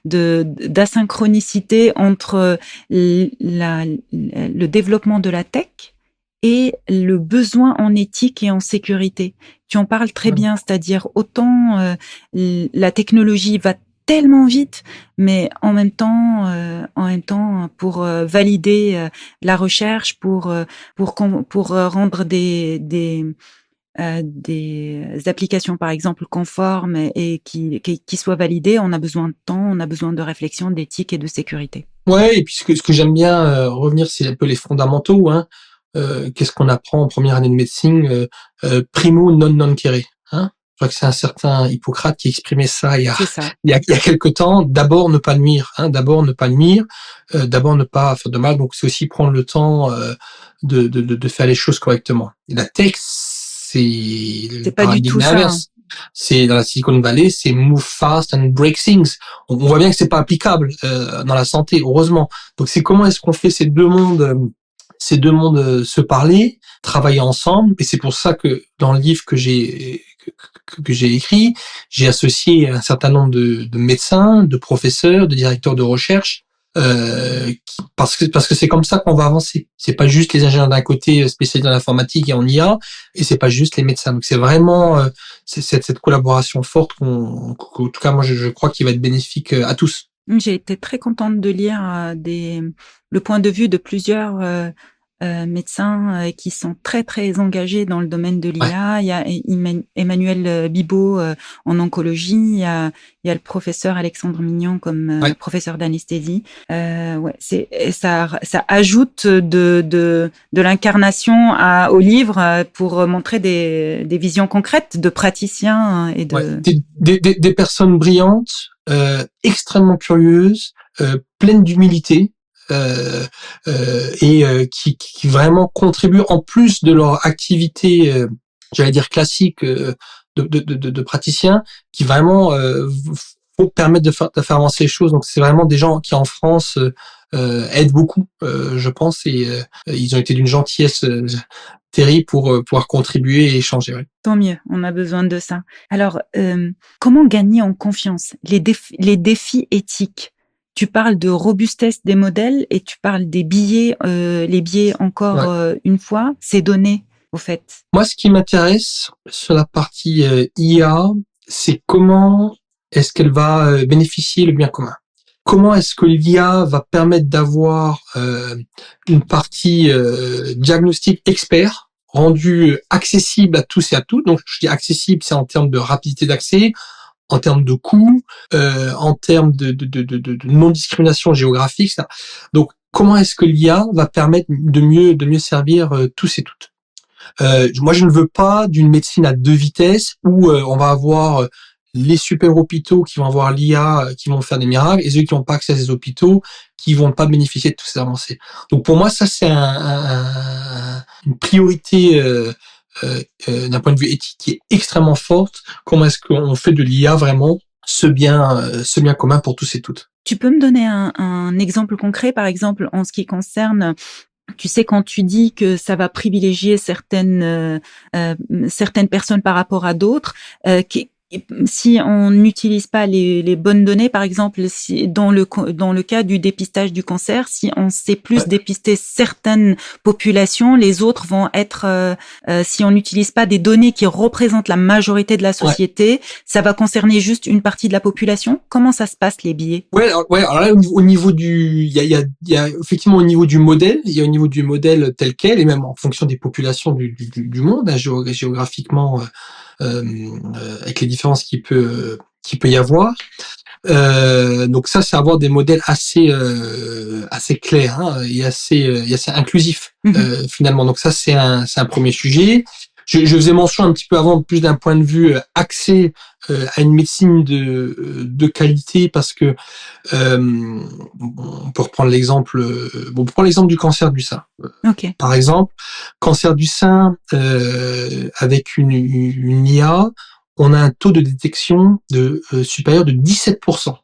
d'asynchronicité entre le développement de la tech et le besoin en éthique et en sécurité. Tu en parles très Ouais. bien, c'est-à-dire autant la technologie va tellement vite, mais en même temps, pour valider la recherche, pour rendre des applications, par exemple, conformes et qui soient validées, on a besoin de temps, on a besoin de réflexion, d'éthique et de sécurité. Ouais, et puis ce que j'aime bien revenir, c'est un peu les fondamentaux. Hein. Qu'est-ce qu'on apprend en première année de médecine primo non nocere. Hein. Je crois que c'est un certain Hippocrate qui exprimait ça C'est ça. il y a quelque temps. D'abord ne pas nuire. Hein. D'abord ne pas nuire. D'abord ne pas faire de mal. Donc c'est aussi prendre le temps de faire les choses correctement. Et la tech, c'est le C'est pas du tout paradigme ça, hein. inverse. C'est dans la Silicon Valley, c'est move fast and break things. On voit bien que c'est pas applicable dans la santé, heureusement. Donc c'est comment est-ce qu'on fait ces deux mondes se parler, travailler ensemble. Et c'est pour ça que dans le livre que j'ai écrit, j'ai associé un certain nombre de médecins, de professeurs, de directeurs de recherche. Parce que c'est comme ça qu'on va avancer. C'est pas juste les ingénieurs d'un côté spécialisés dans l'informatique et en IA, et c'est pas juste les médecins. Donc c'est vraiment c'est cette collaboration forte qu'en tout cas moi je crois qu'il va être bénéfique à tous. J'ai été très contente de lire le point de vue de plusieurs médecins qui sont très très engagés dans le domaine de Ouais, l'IA. Il y a Emmanuel Bibaud en oncologie, il y a le professeur Alexandre Mignon comme ouais. professeur d'anesthésie. Ouais, et ça ajoute de l'incarnation au livre pour montrer des visions concrètes de praticiens et Ouais, de... des personnes brillantes, extrêmement curieuses, pleines d'humilité, qui vraiment contribuent en plus de leur activité, j'allais dire classique, de praticiens, qui vraiment faut permettre de faire avancer les choses. Donc c'est vraiment des gens qui en France aident beaucoup, je pense, et ils ont été d'une gentillesse terrible pour pouvoir contribuer et échanger. Ouais. Tant mieux, on a besoin de ça. Alors, comment gagner en confiance? Les défis éthiques. Tu parles de robustesse des modèles et tu parles des biais, les biais encore Ouais. une fois, ces données, au fait. Moi, ce qui m'intéresse sur la partie IA, c'est comment est-ce qu'elle va bénéficier le bien commun. Comment est-ce que l'IA va permettre d'avoir une partie diagnostic expert rendue accessible à tous et à toutes. Donc, je dis accessible, c'est en termes de rapidité d'accès, en termes de coût, en termes de non-discrimination géographique. Ça. Donc, comment est-ce que l'IA va permettre de mieux servir tous et toutes. Moi, je ne veux pas d'une médecine à deux vitesses où on va avoir les super hôpitaux qui vont avoir l'IA, qui vont faire des miracles, et ceux qui n'ont pas accès à ces hôpitaux qui vont pas bénéficier de toutes ces avancées. Donc pour moi, ça c'est une priorité d'un point de vue éthique qui est extrêmement forte. Comment est-ce qu'on fait de l'IA vraiment ce bien commun pour tous et toutes. Tu peux me donner un exemple concret, par exemple, en ce qui concerne... Tu sais, quand tu dis que ça va privilégier certaines personnes par rapport à d'autres, si on n'utilise pas les bonnes données, par exemple, si dans le cas du dépistage du cancer, si on sait plus dépister certaines populations, les autres vont être, si on n'utilise pas des données qui représentent la majorité de la société, ça va concerner juste une partie de la population. Comment ça se passe, les biais? Alors là, au niveau il y a effectivement au niveau du modèle, il y a au niveau du modèle tel quel, et même en fonction des populations du monde, hein, géographiquement, avec les différences qu'il peut y avoir. Donc ça, c'est avoir des modèles assez clairs, hein, et assez inclusifs finalement. Donc ça, c'est un premier sujet. je faisais mention un petit peu avant, plus d'un point de vue axé à une médecine de qualité, parce que on peut reprendre l'exemple, on prend l'exemple du cancer du sein. Ok. Par exemple, cancer du sein avec une IA, on a un taux de détection supérieur de 17%.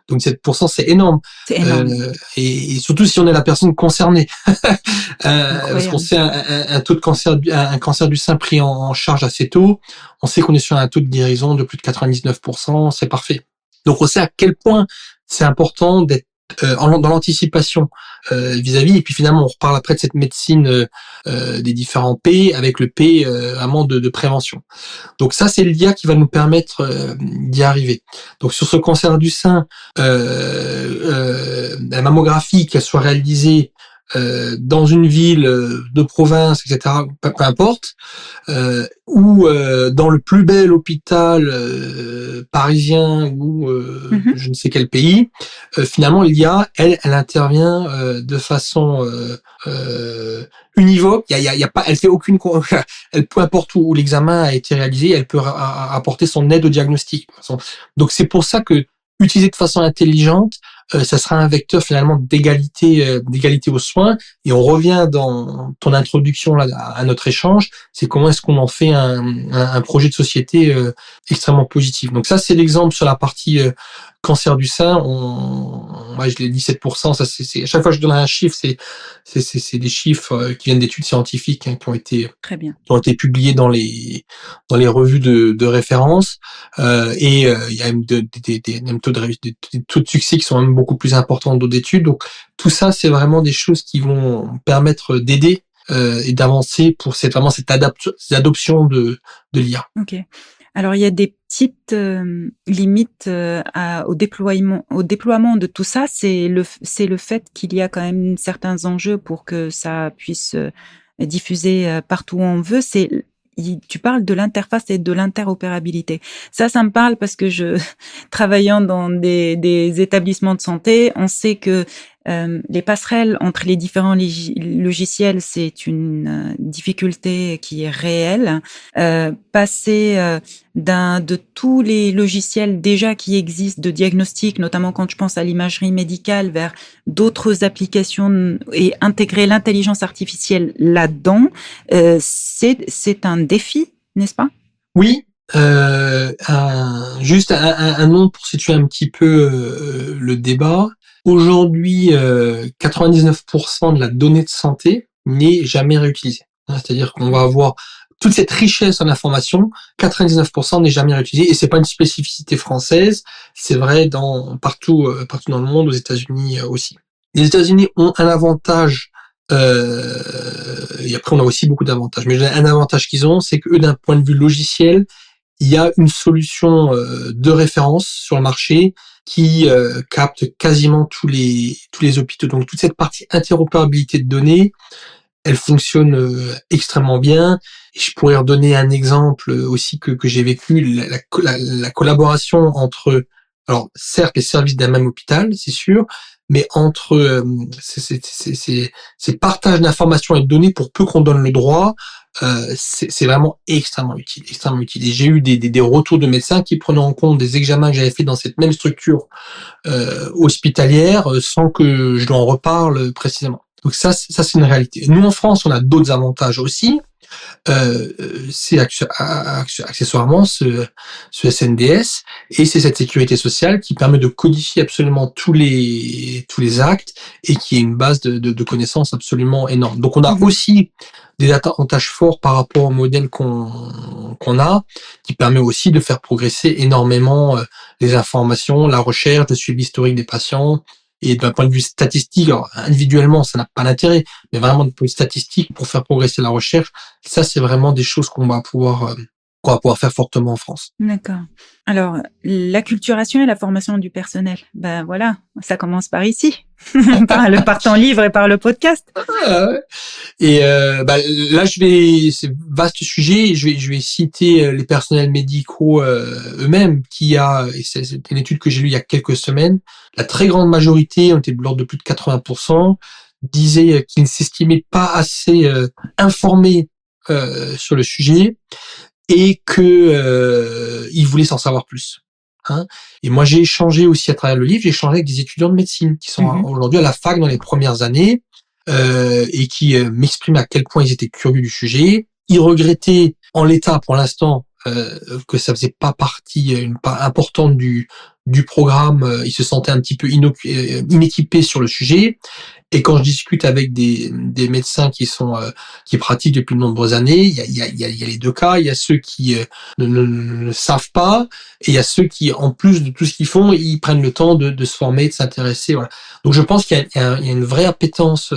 Donc 17%, c'est énorme. C'est énorme. Et surtout si on est la personne concernée. Parce qu'on Incroyable. sait un taux de cancer, un cancer du sein pris en charge assez tôt, on sait qu'on est sur un taux de guérison de plus de 99%, c'est parfait. Donc on sait à quel point c'est important d'être dans l'anticipation vis-à-vis, et puis finalement on reparle après de cette médecine des différents P, avec le P vraiment de prévention. Donc ça, c'est l'IA qui va nous permettre d'y arriver. Donc sur ce cancer du sein, la mammographie, qu'elle soit réalisée dans une ville de province, etc., peu importe, ou dans le plus bel hôpital parisien ou je ne sais quel pays, finalement l'IA, elle intervient de façon univoque. Il y a pas, elle fait aucune, elle peu importe où l'examen a été réalisé, elle peut apporter son aide au diagnostic. Donc c'est pour ça que utilisé de façon intelligente, ça sera un vecteur finalement d'égalité aux soins. Et on revient dans ton introduction là à notre échange, c'est comment est-ce qu'on en fait un projet de société extrêmement positif. Donc ça, c'est l'exemple sur la partie cancer du sein. Moi, je l'ai dit 7%. Ça, c'est à chaque fois que je donne un chiffre, c'est des chiffres qui viennent d'études scientifiques qui ont été Très bien. Qui ont été publiés dans les revues de référence. Et il y a même des taux de succès qui sont même beaucoup plus importants que d'autres études. Donc tout ça, c'est vraiment des choses qui vont permettre d'aider et d'avancer pour cette adoption de l'IA. Ok. Alors, il y a des petites limites au déploiement de tout ça. C'est le fait qu'il y a quand même certains enjeux pour que ça puisse diffuser partout où on veut. Tu parles de l'interface et de l'interopérabilité. Ça me parle parce que travaillant dans des établissements de santé, on sait que les passerelles entre les différents logiciels, c'est une difficulté qui est réelle. Passer de tous les logiciels déjà qui existent de diagnostic, notamment quand je pense à l'imagerie médicale, vers d'autres applications et intégrer l'intelligence artificielle là-dedans, c'est un défi, n'est-ce pas? Oui. Juste un nom pour situer un petit peu le débat. Aujourd'hui, 99% de la donnée de santé n'est jamais réutilisée. C'est-à-dire qu'on va avoir toute cette richesse en information, 99% n'est jamais réutilisée, et c'est pas une spécificité française, c'est vrai partout dans le monde, aux États-Unis aussi. Les États-Unis ont un avantage, et après on a aussi beaucoup d'avantages, mais un avantage qu'ils ont, c'est que eux, d'un point de vue logiciel, il y a une solution de référence sur le marché qui capte quasiment tous les hôpitaux. Donc toute cette partie interopérabilité de données, elle fonctionne extrêmement bien. Et je pourrais redonner un exemple aussi que j'ai vécu, la collaboration entre, alors certes les services d'un même hôpital, c'est sûr, mais entre ces partages d'informations et de données, pour peu qu'on donne le droit, c'est vraiment extrêmement utile. Et j'ai eu des retours de médecins qui prenaient en compte des examens que j'avais fait dans cette même structure hospitalière sans que je leur en reparle précisément. Donc ça c'est une réalité. Nous en France, on a d'autres avantages aussi. C'est accessoirement ce SNDS, et c'est cette sécurité sociale qui permet de codifier absolument tous les actes, et qui est une base de connaissances absolument énorme. Donc on a aussi des avantages forts par rapport au modèle qu'on a, qui permet aussi de faire progresser énormément les informations, la recherche, le suivi historique des patients. Et d'un point de vue statistique, alors individuellement, ça n'a pas d'intérêt, mais vraiment d'un point de vue statistique, pour faire progresser la recherche, ça, c'est vraiment des choses qu'on va pouvoir faire fortement en France. D'accord. Alors, l'acculturation et la formation du personnel, ben voilà, ça commence par ici, par ton livre et par le podcast. Et là, c'est vaste sujet. Je vais citer les personnels médicaux eux-mêmes, et c'est une étude que j'ai lue il y a quelques semaines. La très grande majorité, on était de l'ordre de plus de 80%, disaient qu'ils ne s'estimaient pas assez informés sur le sujet et que il voulait s'en savoir plus. Hein. Et moi, j'ai échangé aussi à travers le livre, j'ai échangé avec des étudiants de médecine qui sont aujourd'hui à la fac dans les premières années et qui m'exprimaient à quel point ils étaient curieux du sujet. Ils regrettaient en l'état, pour l'instant, que ça faisait pas partie, une part importante du programme. Ils se sentaient un petit peu inéquipés sur le sujet. Et quand je discute avec des médecins qui pratiquent depuis de nombreuses années, il y a les deux cas. Il y a ceux qui ne savent pas, et il y a ceux qui, en plus de tout ce qu'ils font, ils prennent le temps de se former, de s'intéresser. Voilà. Donc je pense qu'il y a une vraie appétence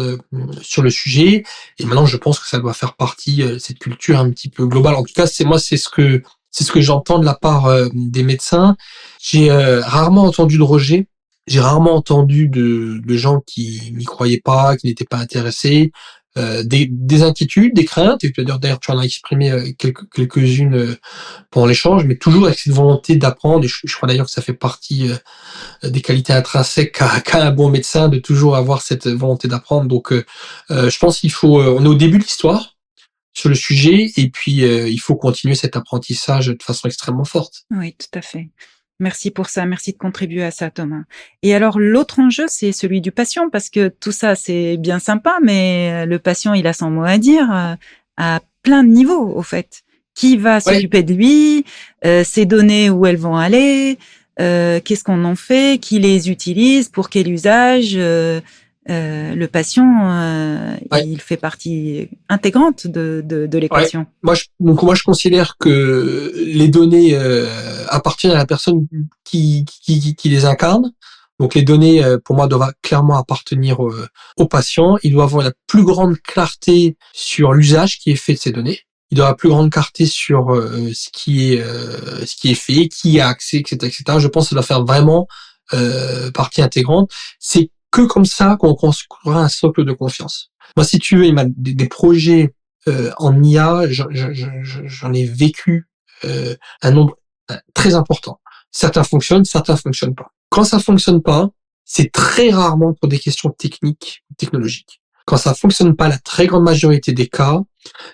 sur le sujet. Et maintenant, je pense que ça doit faire partie de cette culture un petit peu globale. En tout cas, c'est ce que j'entends de la part des médecins. J'ai rarement entendu de rejet. J'ai rarement entendu de gens qui n'y croyaient pas, qui n'étaient pas intéressés, des inquiétudes, des craintes. Et d'ailleurs, tu en as exprimé quelques-unes pendant l'échange, mais toujours avec cette volonté d'apprendre. Et je crois d'ailleurs que ça fait partie des qualités intrinsèques qu'a un bon médecin, de toujours avoir cette volonté d'apprendre. Donc, je pense qu'il faut. On est au début de l'histoire sur le sujet, et puis il faut continuer cet apprentissage de façon extrêmement forte. Oui, tout à fait. Merci pour ça, merci de contribuer à ça, Thomas. Et alors, l'autre enjeu, c'est celui du patient, parce que tout ça, c'est bien sympa, mais le patient, il a son mot à dire à plein de niveaux, au fait. Qui va s'occuper de lui, ses données, où elles vont aller, qu'est-ce qu'on en fait, qui les utilise, pour quel usage le patient, il fait partie intégrante de l'équation. Ouais. Moi, je considère que les données appartiennent à la personne qui les incarne. Donc, les données, pour moi, doivent clairement appartenir au patient. Il doit avoir la plus grande clarté sur l'usage qui est fait de ces données. Il doit avoir la plus grande clarté sur ce qui est fait, qui y a accès, etc., etc. Je pense que ça doit faire vraiment partie intégrante. C'est que comme ça qu'on construira un socle de confiance. Moi, si tu veux, il m'a des projets en IA, j'en ai vécu un nombre très important. Certains fonctionnent, certains fonctionnent pas. Quand ça fonctionne pas, c'est très rarement pour des questions techniques ou technologiques. Quand ça fonctionne pas, la très grande majorité des cas,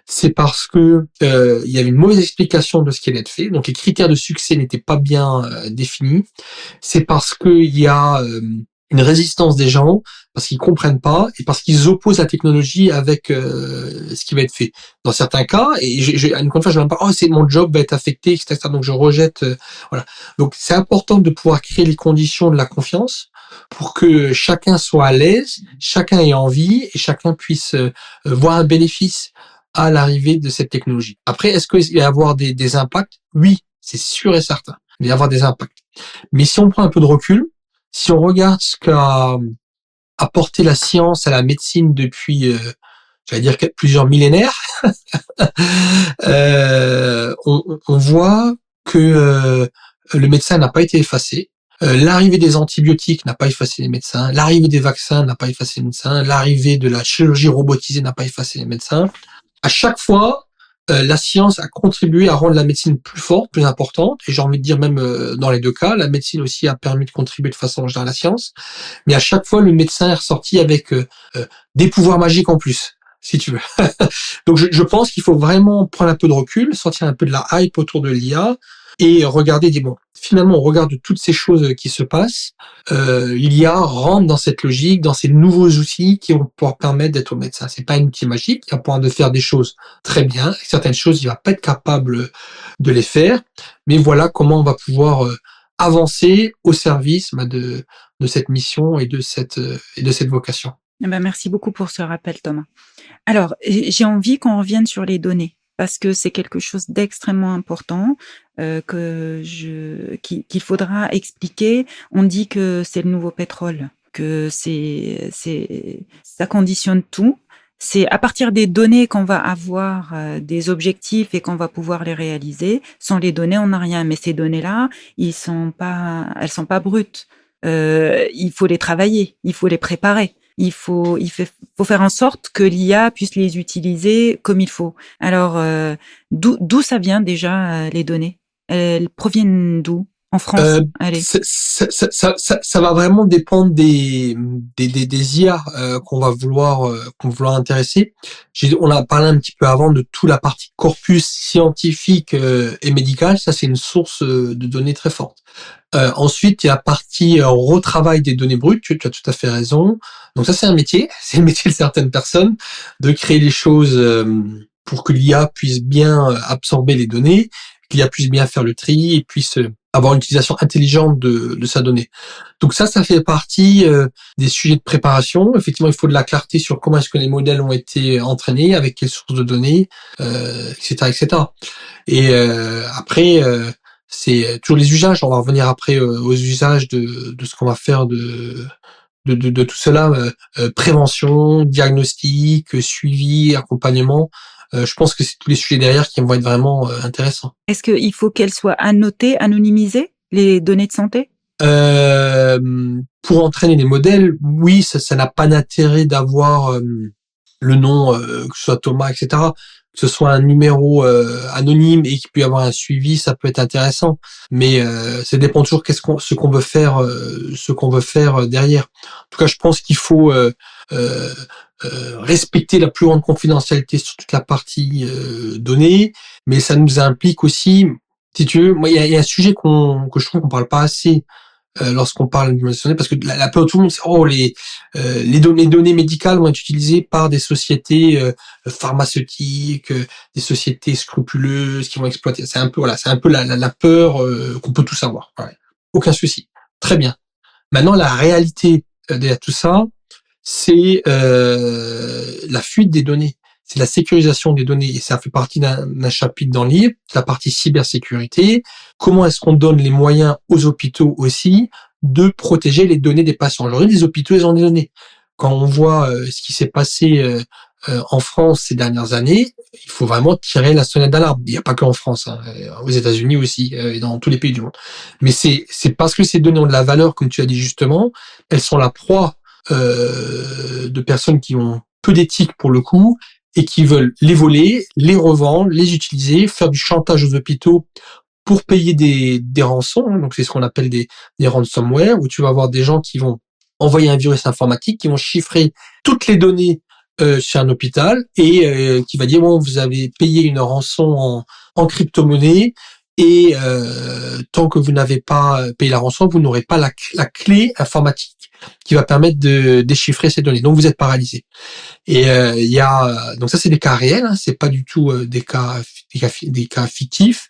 c'est parce que il y avait une mauvaise explication de ce qui allait être fait. Donc les critères de succès n'étaient pas bien définis. C'est parce qu'il y a une résistance des gens, parce qu'ils comprennent pas et parce qu'ils opposent la technologie avec ce qui va être fait. Dans certains cas, et une fois, je ne vais pas, c'est mon job va être affecté, etc. Donc je rejette. Voilà. Donc c'est important de pouvoir créer les conditions de la confiance pour que chacun soit à l'aise, chacun ait envie et chacun puisse voir un bénéfice à l'arrivée de cette technologie. Après, est-ce qu'il va y avoir des impacts? Oui, c'est sûr et certain. Il va y avoir des impacts. Mais si on prend un peu de recul, si on regarde ce qu'a apporté la science à la médecine depuis, j'allais dire plusieurs millénaires, on voit que le médecin n'a pas été effacé. L'arrivée des antibiotiques n'a pas effacé les médecins. L'arrivée des vaccins n'a pas effacé les médecins. L'arrivée de la chirurgie robotisée n'a pas effacé les médecins. À chaque fois, la science a contribué à rendre la médecine plus forte, plus importante, et j'ai envie de dire même dans les deux cas, la médecine aussi a permis de contribuer de façon générale à la science, mais à chaque fois, le médecin est ressorti avec des pouvoirs magiques en plus, si tu veux. Donc je pense qu'il faut vraiment prendre un peu de recul, sortir un peu de la hype autour de l'IA, et regarder, dire bon, finalement, on regarde toutes ces choses qui se passent, l'IA rentre dans cette logique, dans ces nouveaux outils qui vont pouvoir permettre d'être au médecin. C'est pas un outil magique, il va pouvoir de faire des choses très bien, certaines choses, il va pas être capable de les faire, mais voilà comment on va pouvoir avancer au service de cette mission et de cette vocation. Eh ben, merci beaucoup pour ce rappel, Thomas. Alors, j'ai envie qu'on revienne sur les données, parce que c'est quelque chose d'extrêmement important qu'il faudra expliquer. On dit que c'est le nouveau pétrole, que ça conditionne tout. C'est à partir des données qu'on va avoir des objectifs et qu'on va pouvoir les réaliser. Sans les données, on n'a rien. Mais ces données-là, elles sont pas brutes. Il faut les travailler, il faut les préparer. Il faut faire en sorte que l'IA puisse les utiliser comme il faut. Alors, d'où ça vient déjà les données? Elles proviennent d'où? en France? Allez. Ça va vraiment dépendre des IA qu'on va vouloir intéresser. On a parlé un petit peu avant de toute la partie corpus scientifique et médical. Ça, c'est une source de données très forte. Ensuite, il y a la partie retravail des données brutes. Tu as tout à fait raison. Donc ça, c'est un métier. C'est le métier de certaines personnes de créer des choses pour que l'IA puisse bien absorber les données, que l'IA puisse bien faire le tri et puisse avoir une utilisation intelligente de sa donnée. Donc ça fait partie des sujets de préparation. Effectivement, il faut de la clarté sur comment est-ce que les modèles ont été entraînés, avec quelles sources de données, etc., etc. Et après, c'est toujours les usages. On va revenir après aux usages de ce qu'on va faire de tout cela, prévention, diagnostic, suivi, accompagnement. Je pense que c'est tous les sujets derrière qui vont être vraiment intéressants. Est-ce qu'il faut qu'elles soient annotées, anonymisées, les données de santé? Pour entraîner les modèles, oui, ça n'a pas d'intérêt d'avoir le nom, que ce soit Thomas, etc. Que ce soit un numéro anonyme et qu'il puisse y avoir un suivi, ça peut être intéressant. Mais ça dépend toujours ce qu'on veut faire derrière. En tout cas, je pense qu'il faut respecter la plus grande confidentialité sur toute la partie données, mais ça nous implique aussi, si tu veux, moi il y a un sujet que je trouve qu'on parle pas assez lorsqu'on parle de données, parce que la peur de tout le monde, c'est les données médicales vont être utilisées par des sociétés pharmaceutiques, des sociétés scrupuleuses qui vont exploiter. C'est un peu la peur qu'on peut tous avoir. Ouais. Aucun souci. Très bien. Maintenant, la réalité derrière tout ça, c'est la fuite des données. C'est la sécurisation des données, et ça fait partie d'un chapitre dans le livre, la partie cybersécurité. Comment est-ce qu'on donne les moyens aux hôpitaux aussi de protéger les données des patients? Aujourd'hui, les hôpitaux, ils ont des données. Quand on voit ce qui s'est passé en France ces dernières années, il faut vraiment tirer la sonnette d'alarme. Il n'y a pas qu'en France, hein, aux États-Unis aussi, et dans tous les pays du monde. Mais c'est parce que ces données ont de la valeur, comme tu as dit justement, elles sont la proie de personnes qui ont peu d'éthique pour le coup, et qui veulent les voler, les revendre, les utiliser, faire du chantage aux hôpitaux pour payer des rançons. Donc c'est ce qu'on appelle des ransomware, où tu vas avoir des gens qui vont envoyer un virus informatique, qui vont chiffrer toutes les données chez un hôpital, et qui va dire bon, vous avez payé une rançon en crypto-monnaie, et tant que vous n'avez pas payé la rançon, vous n'aurez pas la clé informatique qui va permettre de déchiffrer ces données. Donc vous êtes paralysé. Et il y a donc ça, c'est des cas réels, hein, c'est pas du tout des cas fictifs.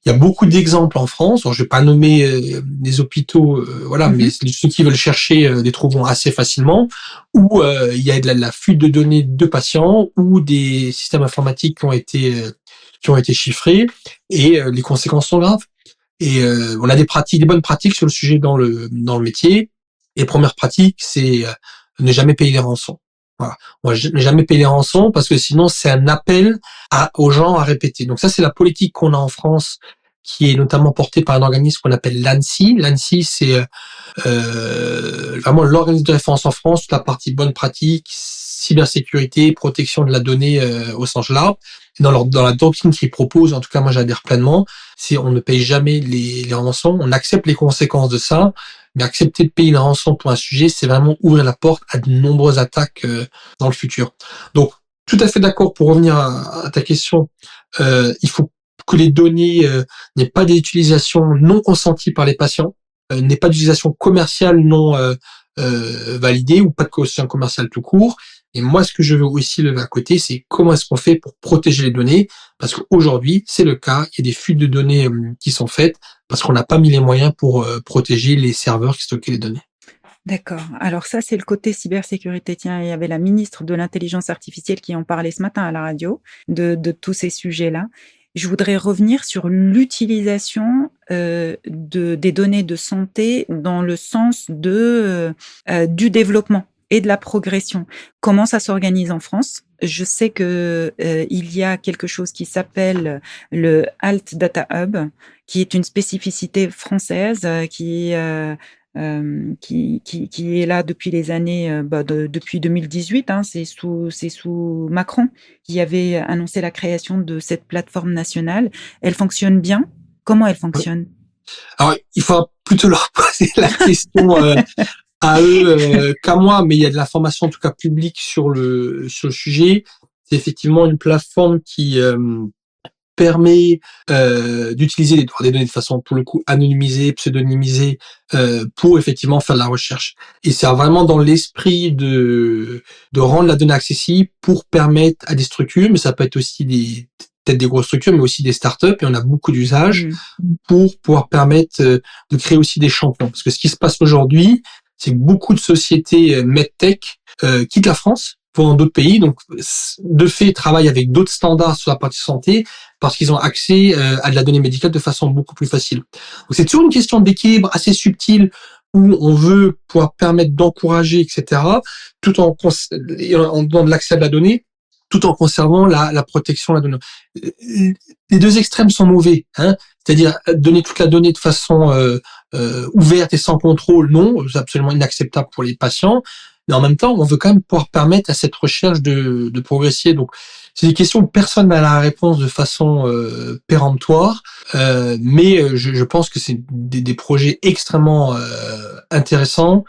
Il y a beaucoup d'exemples en France. Alors, je vais pas nommer les hôpitaux, voilà, mais ceux qui veulent chercher les trouveront assez facilement. Où il y a de la fuite de données de patients, ou des systèmes informatiques qui ont été chiffrés, et les conséquences sont graves. Et on a des bonnes pratiques sur le sujet dans le métier. Et première pratique, c'est ne jamais payer les rançons. Voilà. On va ne jamais payer les rançons, parce que sinon c'est un appel aux gens à répéter. Donc ça, c'est la politique qu'on a en France, qui est notamment portée par un organisme qu'on appelle l'ANSSI. L'ANSSI, c'est vraiment l'organisme de référence en France, toute la partie bonne pratique, cybersécurité, protection de la donnée au sens large. Et dans la doctrine qu'ils proposent, en tout cas moi j'adhère pleinement, c'est on ne paye jamais les rançons, on accepte les conséquences de ça, mais accepter de payer une rançon pour un sujet, c'est vraiment ouvrir la porte à de nombreuses attaques dans le futur. Donc, tout à fait d'accord, pour revenir à ta question, il faut que les données n'aient pas d'utilisation non consentie par les patients, n'aient pas d'utilisation commerciale non validée, ou pas de quotient commercial tout court. Et moi, ce que je veux aussi lever à côté, c'est comment est-ce qu'on fait pour protéger les données, parce qu'aujourd'hui, c'est le cas, il y a des fuites de données qui sont faites, parce qu'on n'a pas mis les moyens pour protéger les serveurs qui stockaient les données. D'accord. Alors ça, c'est le côté cybersécurité. Tiens, il y avait la ministre de l'Intelligence artificielle qui en parlait ce matin à la radio, de tous ces sujets-là. Je voudrais revenir sur l'utilisation des données de santé dans le sens du développement et de la progression. Comment ça s'organise en France? Je sais que il y a quelque chose qui s'appelle le Alt Data Hub, qui est une spécificité française qui est là depuis les années, depuis 2018. Hein, c'est sous Macron qui avait annoncé la création de cette plateforme nationale. Elle fonctionne bien? Comment elle fonctionne? Alors, il faut plutôt leur poser la question à eux qu'à moi, mais il y a de l'information en tout cas publique sur le sujet. C'est effectivement une plateforme qui permet d'utiliser des données de façon pour le coup anonymisée, pseudonymisée, pour effectivement faire de la recherche. Et c'est vraiment dans l'esprit de rendre la donnée accessible pour permettre à des structures, mais ça peut être aussi peut-être des grosses structures, mais aussi des startups, et on a beaucoup d'usages pour pouvoir permettre de créer aussi des champions. Parce que ce qui se passe aujourd'hui, c'est que beaucoup de sociétés medtech quittent la France, vont dans d'autres pays, donc de fait travaillent avec d'autres standards sur la partie santé parce qu'ils ont accès à de la donnée médicale de façon beaucoup plus facile. Donc c'est toujours une question d'équilibre assez subtile où on veut pouvoir permettre d'encourager, etc., tout en donnant de l'accès à de la donnée, tout en conservant la protection de la donnée. Les deux extrêmes sont mauvais, hein. C'est-à-dire donner toute la donnée de façon ouverte et sans contrôle, non, c'est absolument inacceptable pour les patients. Mais en même temps, on veut quand même pouvoir permettre à cette recherche de progresser. Donc, c'est des questions où personne n'a la réponse de façon péremptoire, mais je pense que c'est des projets extrêmement intéressants.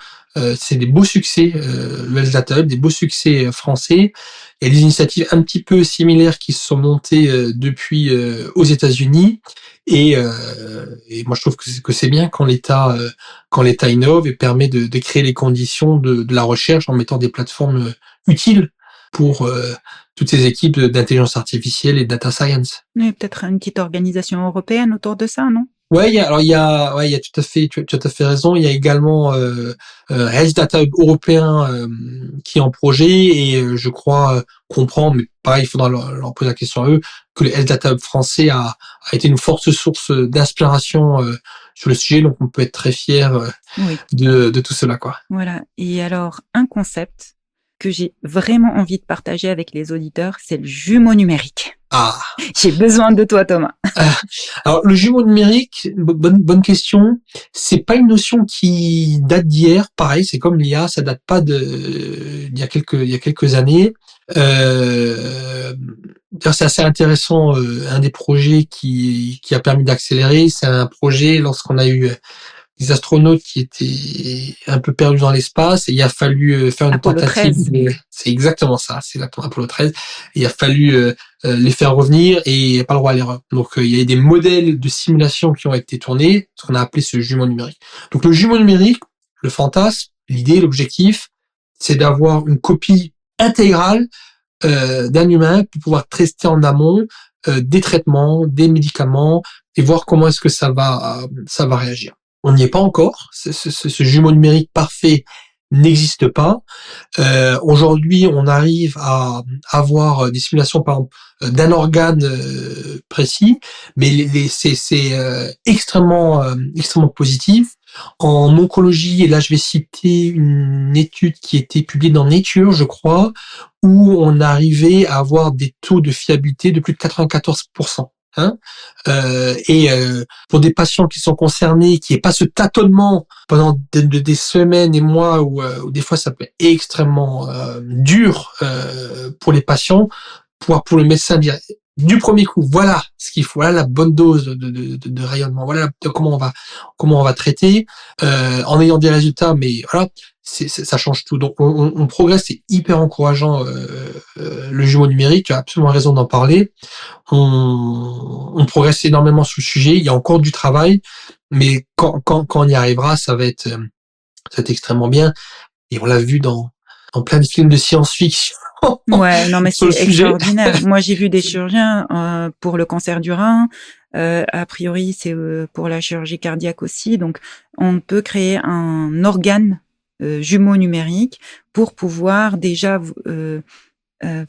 C'est des beaux succès, le Health Data Hub, des beaux succès français. Il y a des initiatives un petit peu similaires qui se sont montées depuis aux États-Unis. Et moi, je trouve que c'est bien quand l'État innove et permet de créer les conditions de la recherche en mettant des plateformes utiles pour toutes ces équipes d'intelligence artificielle et de data science. Oui, peut-être une petite organisation européenne autour de ça, non? Ouais, il y a tout à fait, tu as tout à fait raison. Il y a également Health Data Hub européen qui est en projet et je crois comprendre, mais pareil, il faudra leur poser la question à eux, que le Health Data Hub français a été une forte source d'inspiration sur le sujet. Donc on peut être très fier Oui. de tout cela, quoi. Voilà. Et alors, un concept que j'ai vraiment envie de partager avec les auditeurs, c'est le jumeau numérique. Ah. J'ai besoin de toi, Thomas. Alors, le jumeau numérique, bonne question. C'est pas une notion qui date d'hier. Pareil, c'est comme l'IA, ça date pas il y a quelques années. D'ailleurs, c'est assez intéressant. Un des projets qui a permis d'accélérer, c'est un projet lorsqu'on a eu des astronautes qui étaient un peu perdus dans l'espace et il a fallu faire une Apollo tentative. 13. C'est exactement ça, c'est exactement Apollo 13. Il a fallu les faire revenir et pas le droit à l'erreur. Donc il y a des modèles de simulation qui ont été tournés, ce qu'on a appelé ce jumeau numérique. Donc le jumeau numérique, le fantasme, l'idée, l'objectif, c'est d'avoir une copie intégrale d'un humain pour pouvoir tester en amont des traitements, des médicaments et voir comment est-ce que ça va réagir. On n'y est pas encore. Ce jumeau numérique parfait n'existe pas. Aujourd'hui, on arrive à avoir des simulations, par exemple, d'un organe précis, mais c'est extrêmement positif. En oncologie, et là je vais citer une étude qui a été publiée dans Nature, je crois, où on arrivait à avoir des taux de fiabilité de plus de 94%. Pour des patients qui sont concernés, qui n'aient pas ce tâtonnement pendant des semaines et mois, où des fois ça peut être extrêmement dur pour les patients, pour le médecin dire du premier coup, voilà ce qu'il faut, voilà la bonne dose de rayonnement, voilà comment on va traiter, en ayant des résultats, mais voilà, ça change tout. Donc on progresse, c'est hyper encourageant le jumeau numérique, tu as absolument raison d'en parler. On progresse énormément sur le sujet, il y a encore du travail, mais quand on y arrivera, ça va être extrêmement bien. Et on l'a vu dans plein de films de science-fiction. Ouais, non mais c'est extraordinaire. Moi j'ai vu des chirurgiens pour le cancer du rein. A priori c'est pour la chirurgie cardiaque aussi. Donc on peut créer un organe jumeau numérique pour pouvoir déjà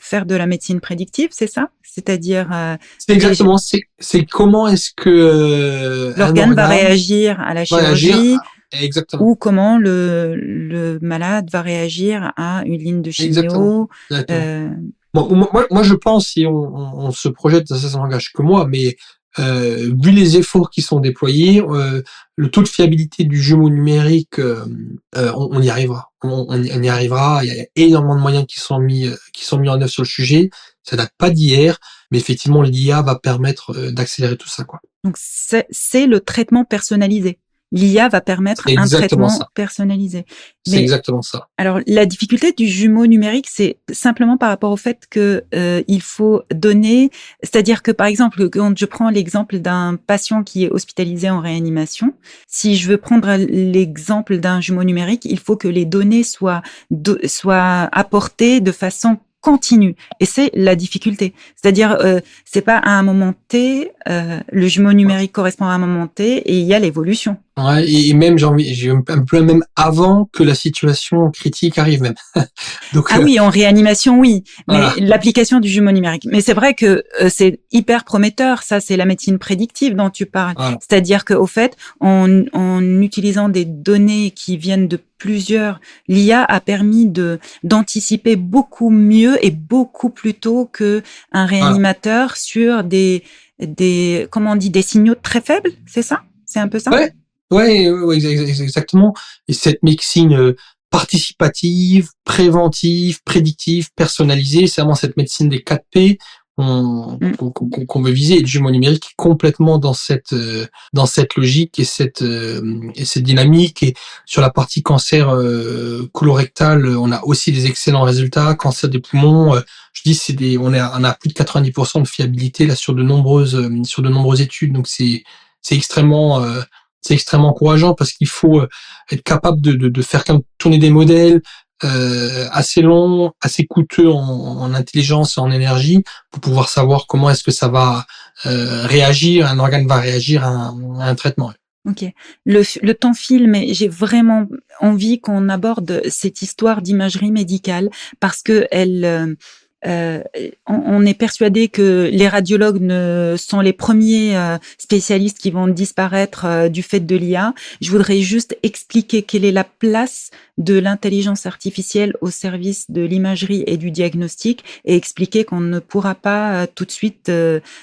faire de la médecine prédictive, c'est ça? C'est-à-dire c'est exactement, c'est comment est-ce que l'organe va réagir à la chirurgie. Exactement. Ou comment le malade va réagir à une ligne de chimio. Exactement. Bon, moi, je pense, si on se projette, ça n'engage que moi, mais vu les efforts qui sont déployés, le taux de fiabilité du jumeau numérique, on y arrivera. On y arrivera. Il y a énormément de moyens qui sont mis en œuvre sur le sujet. Ça date pas d'hier, mais effectivement, l'IA va permettre d'accélérer tout ça, quoi. Donc c'est le traitement personnalisé. L'IA va permettre C'est un exactement traitement ça. personnalisé. C'est Mais exactement ça. alors, la difficulté du jumeau numérique, c'est simplement par rapport au fait que il faut donner, c'est-à-dire que par exemple, quand je prends l'exemple d'un patient qui est hospitalisé en réanimation, si je veux prendre l'exemple d'un jumeau numérique, il faut que les données soient apportées de façon continue. Et c'est la difficulté. C'est-à-dire, c'est pas à un moment T, le jumeau numérique correspond à un moment T et il y a l'évolution. Ouais, et même j'ai un peu même avant que la situation critique arrive même. Donc Ah oui, en réanimation, oui, mais voilà. l'application du jumeau numérique. Mais c'est vrai que c'est hyper prometteur. Ça, c'est la médecine prédictive dont tu parles. Voilà. C'est-à-dire qu'au fait, en utilisant des données qui viennent de plusieurs, l'IA a permis d'anticiper beaucoup mieux et beaucoup plus tôt que un réanimateur sur comment on dit, des signaux très faibles. C'est ça? C'est un peu ça? Ouais, exactement. Et cette médecine participative, préventive, prédictive, personnalisée, c'est vraiment cette médecine des 4 P qu'on veut viser. Et le jumeau numérique est complètement dans cette logique et cette dynamique. Et sur la partie cancer colorectal, on a aussi des excellents résultats. Cancer des poumons, je dis on a plus de 90% de fiabilité là sur de nombreuses études. Donc c'est extrêmement encourageant parce qu'il faut être capable de faire tourner des modèles assez longs, assez coûteux en intelligence et en énergie pour pouvoir savoir comment est-ce que ça va réagir, un organe va réagir à un traitement. Ok. Le temps file, mais j'ai vraiment envie qu'on aborde cette histoire d'imagerie médicale parce que on est persuadé que les radiologues sont les premiers spécialistes qui vont disparaître du fait de l'IA. Je voudrais juste expliquer quelle est la place de l'intelligence artificielle au service de l'imagerie et du diagnostic et expliquer qu'on ne pourra pas tout de suite,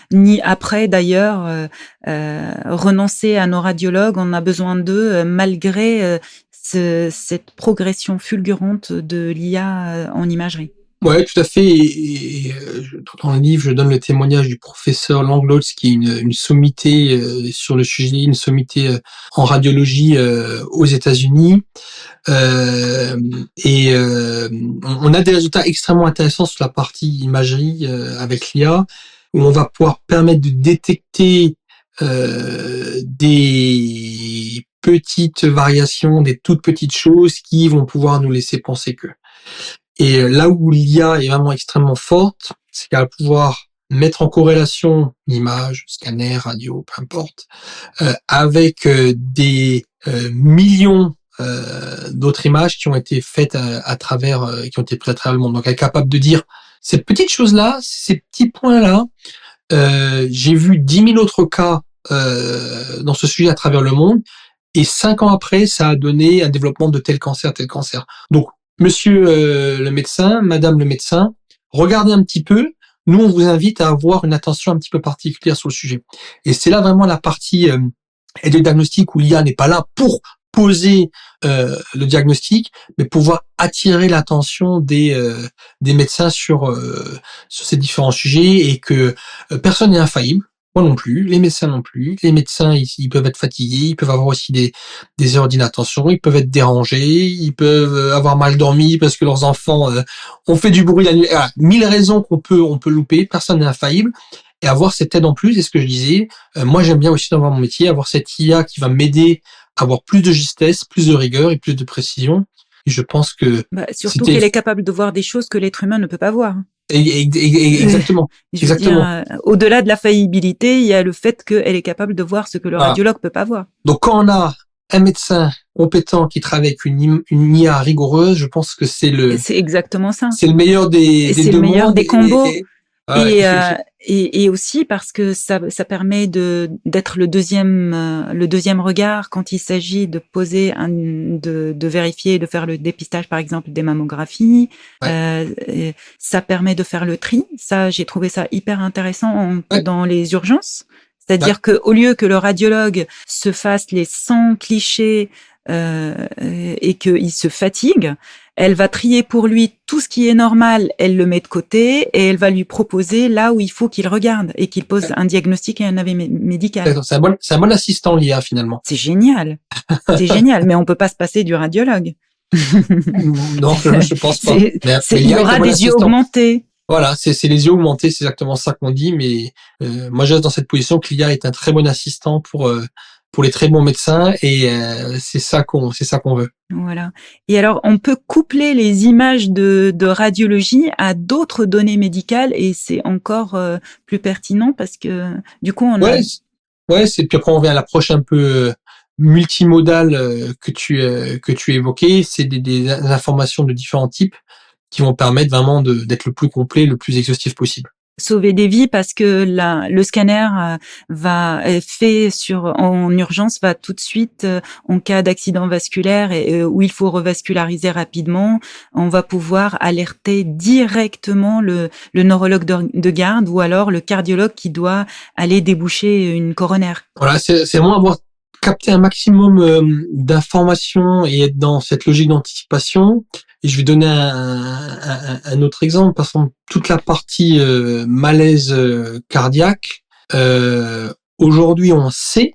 ni après d'ailleurs, renoncer à nos radiologues. On a besoin d'eux malgré cette progression fulgurante de l'IA en imagerie. Ouais, tout à fait. Dans le livre, je donne le témoignage du professeur Langlotz, qui est une sommité sur le sujet, une sommité en radiologie aux États-Unis. On a des résultats extrêmement intéressants sur la partie imagerie avec l'IA, où on va pouvoir permettre de détecter des petites variations, des toutes petites choses qui vont pouvoir nous laisser penser que. Et là où l'IA est vraiment extrêmement forte, c'est qu'elle va pouvoir mettre en corrélation l'image, scanner, radio, peu importe, avec des millions d'autres images qui ont été faites qui ont été prises à travers le monde. Donc elle est capable de dire ces petites choses-là, ces petits points-là, j'ai vu 10 000 autres cas dans ce sujet à travers le monde, et 5 ans après, ça a donné un développement de tel cancer. Donc Monsieur le médecin, Madame le médecin, regardez un petit peu. Nous, on vous invite à avoir une attention un petit peu particulière sur le sujet. Et c'est là vraiment la partie aide de diagnostic où l'IA n'est pas là pour poser le diagnostic, mais pouvoir attirer l'attention des médecins sur ces différents sujets, et que personne n'est infaillible. Moi non plus, les médecins non plus. Les médecins, ils peuvent être fatigués, ils peuvent avoir aussi des erreurs d'inattention, ils peuvent être dérangés, ils peuvent avoir mal dormi parce que leurs enfants ont fait du bruit la nuit. Voilà, 1000 raisons qu'on peut louper, personne n'est infaillible. Et avoir cette aide en plus, et ce que je disais, moi j'aime bien aussi dans mon métier, avoir cette IA qui va m'aider à avoir plus de justesse, plus de rigueur et plus de précision. Et je pense que surtout qu'elle est capable de voir des choses que l'être humain ne peut pas voir. Exactement. Je veux dire, au-delà de la faillibilité, il y a le fait qu'elle est capable de voir ce que le radiologue peut pas voir. Donc quand on a un médecin compétent qui travaille avec une IA rigoureuse, je pense que c'est exactement ça. C'est le meilleur des c'est deux le meilleur mondes des combos. Et Et aussi parce que ça permet d'être le deuxième regard quand il s'agit de poser de vérifier et de faire le dépistage, par exemple, des mammographies. Ça permet de faire le tri. Ça, j'ai trouvé ça hyper intéressant dans les urgences. C'est-à-dire que au lieu que le radiologue se fasse les 100 clichés et qu'il se fatigue, Elle va trier pour lui tout ce qui est normal, elle le met de côté et elle va lui proposer là où il faut qu'il regarde et qu'il pose un diagnostic et un avis médical. C'est un bon assistant, l'IA, finalement. C'est génial. C'est génial, mais on peut pas se passer du radiologue. Non, je pense pas. Il y aura des yeux augmentés. Voilà, c'est les yeux augmentés, c'est exactement ça qu'on dit, mais moi je reste dans cette position que l'IA est un très bon assistant pour les très bons médecins et c'est ça qu'on veut. Voilà. Et alors on peut coupler les images de radiologie à d'autres données médicales et c'est encore plus pertinent parce que du coup on c'est puis après on vient à l'approche un peu multimodale que tu évoquais, c'est des informations de différents types qui vont permettre vraiment d'être le plus complet, le plus exhaustif possible. Sauver des vies parce que le scanner en urgence va tout de suite en cas d'accident vasculaire et où il faut revasculariser rapidement, on va pouvoir alerter directement le neurologue de garde ou alors le cardiologue qui doit aller déboucher une coronaire. Voilà, c'est vraiment avoir capté un maximum d'informations et être dans cette logique d'anticipation. Et je vais donner un autre exemple, parce que toute la partie malaise cardiaque, aujourd'hui on sait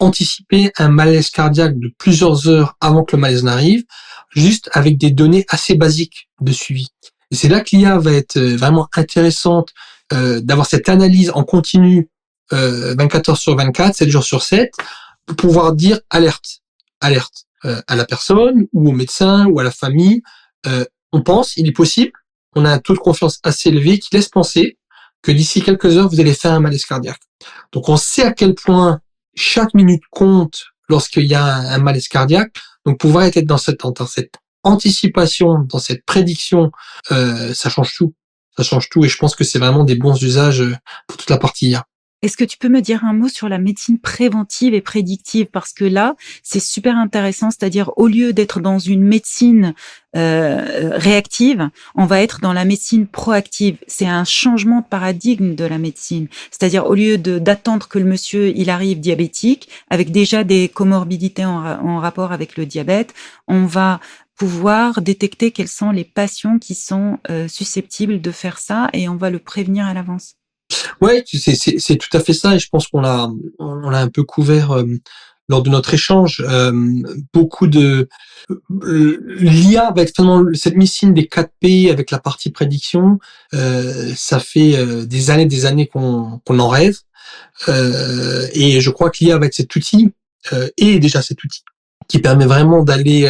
anticiper un malaise cardiaque de plusieurs heures avant que le malaise n'arrive, juste avec des données assez basiques de suivi. Et c'est là que l'IA va être vraiment intéressante, d'avoir cette analyse en continu 24 heures sur 24, 7 jours sur 7, pour pouvoir dire alerte à la personne ou au médecin ou à la famille. On pense, il est possible, on a un taux de confiance assez élevé qui laisse penser que d'ici quelques heures, vous allez faire un malaise cardiaque. Donc on sait à quel point chaque minute compte lorsqu'il y a un malaise cardiaque. Donc pouvoir être dans cette anticipation, dans cette prédiction, ça change tout. Ça change tout et je pense que c'est vraiment des bons usages pour toute la partie IA. Est-ce que tu peux me dire un mot sur la médecine préventive et prédictive? Parce que là, c'est super intéressant, c'est-à-dire au lieu d'être dans une médecine réactive, on va être dans la médecine proactive. C'est un changement de paradigme de la médecine. C'est-à-dire au lieu d'attendre que le monsieur il arrive diabétique, avec déjà des comorbidités en rapport avec le diabète, on va pouvoir détecter quels sont les patients qui sont susceptibles de faire ça et on va le prévenir à l'avance. Ouais, c'est tout à fait ça et je pense qu'on l'a un peu couvert lors de notre échange. Beaucoup de l'IA va être vraiment cette médecine des 4P avec la partie prédiction. Ça fait des années qu'on en rêve et je crois que l'IA va être cet outil et déjà cet outil qui permet vraiment d'aller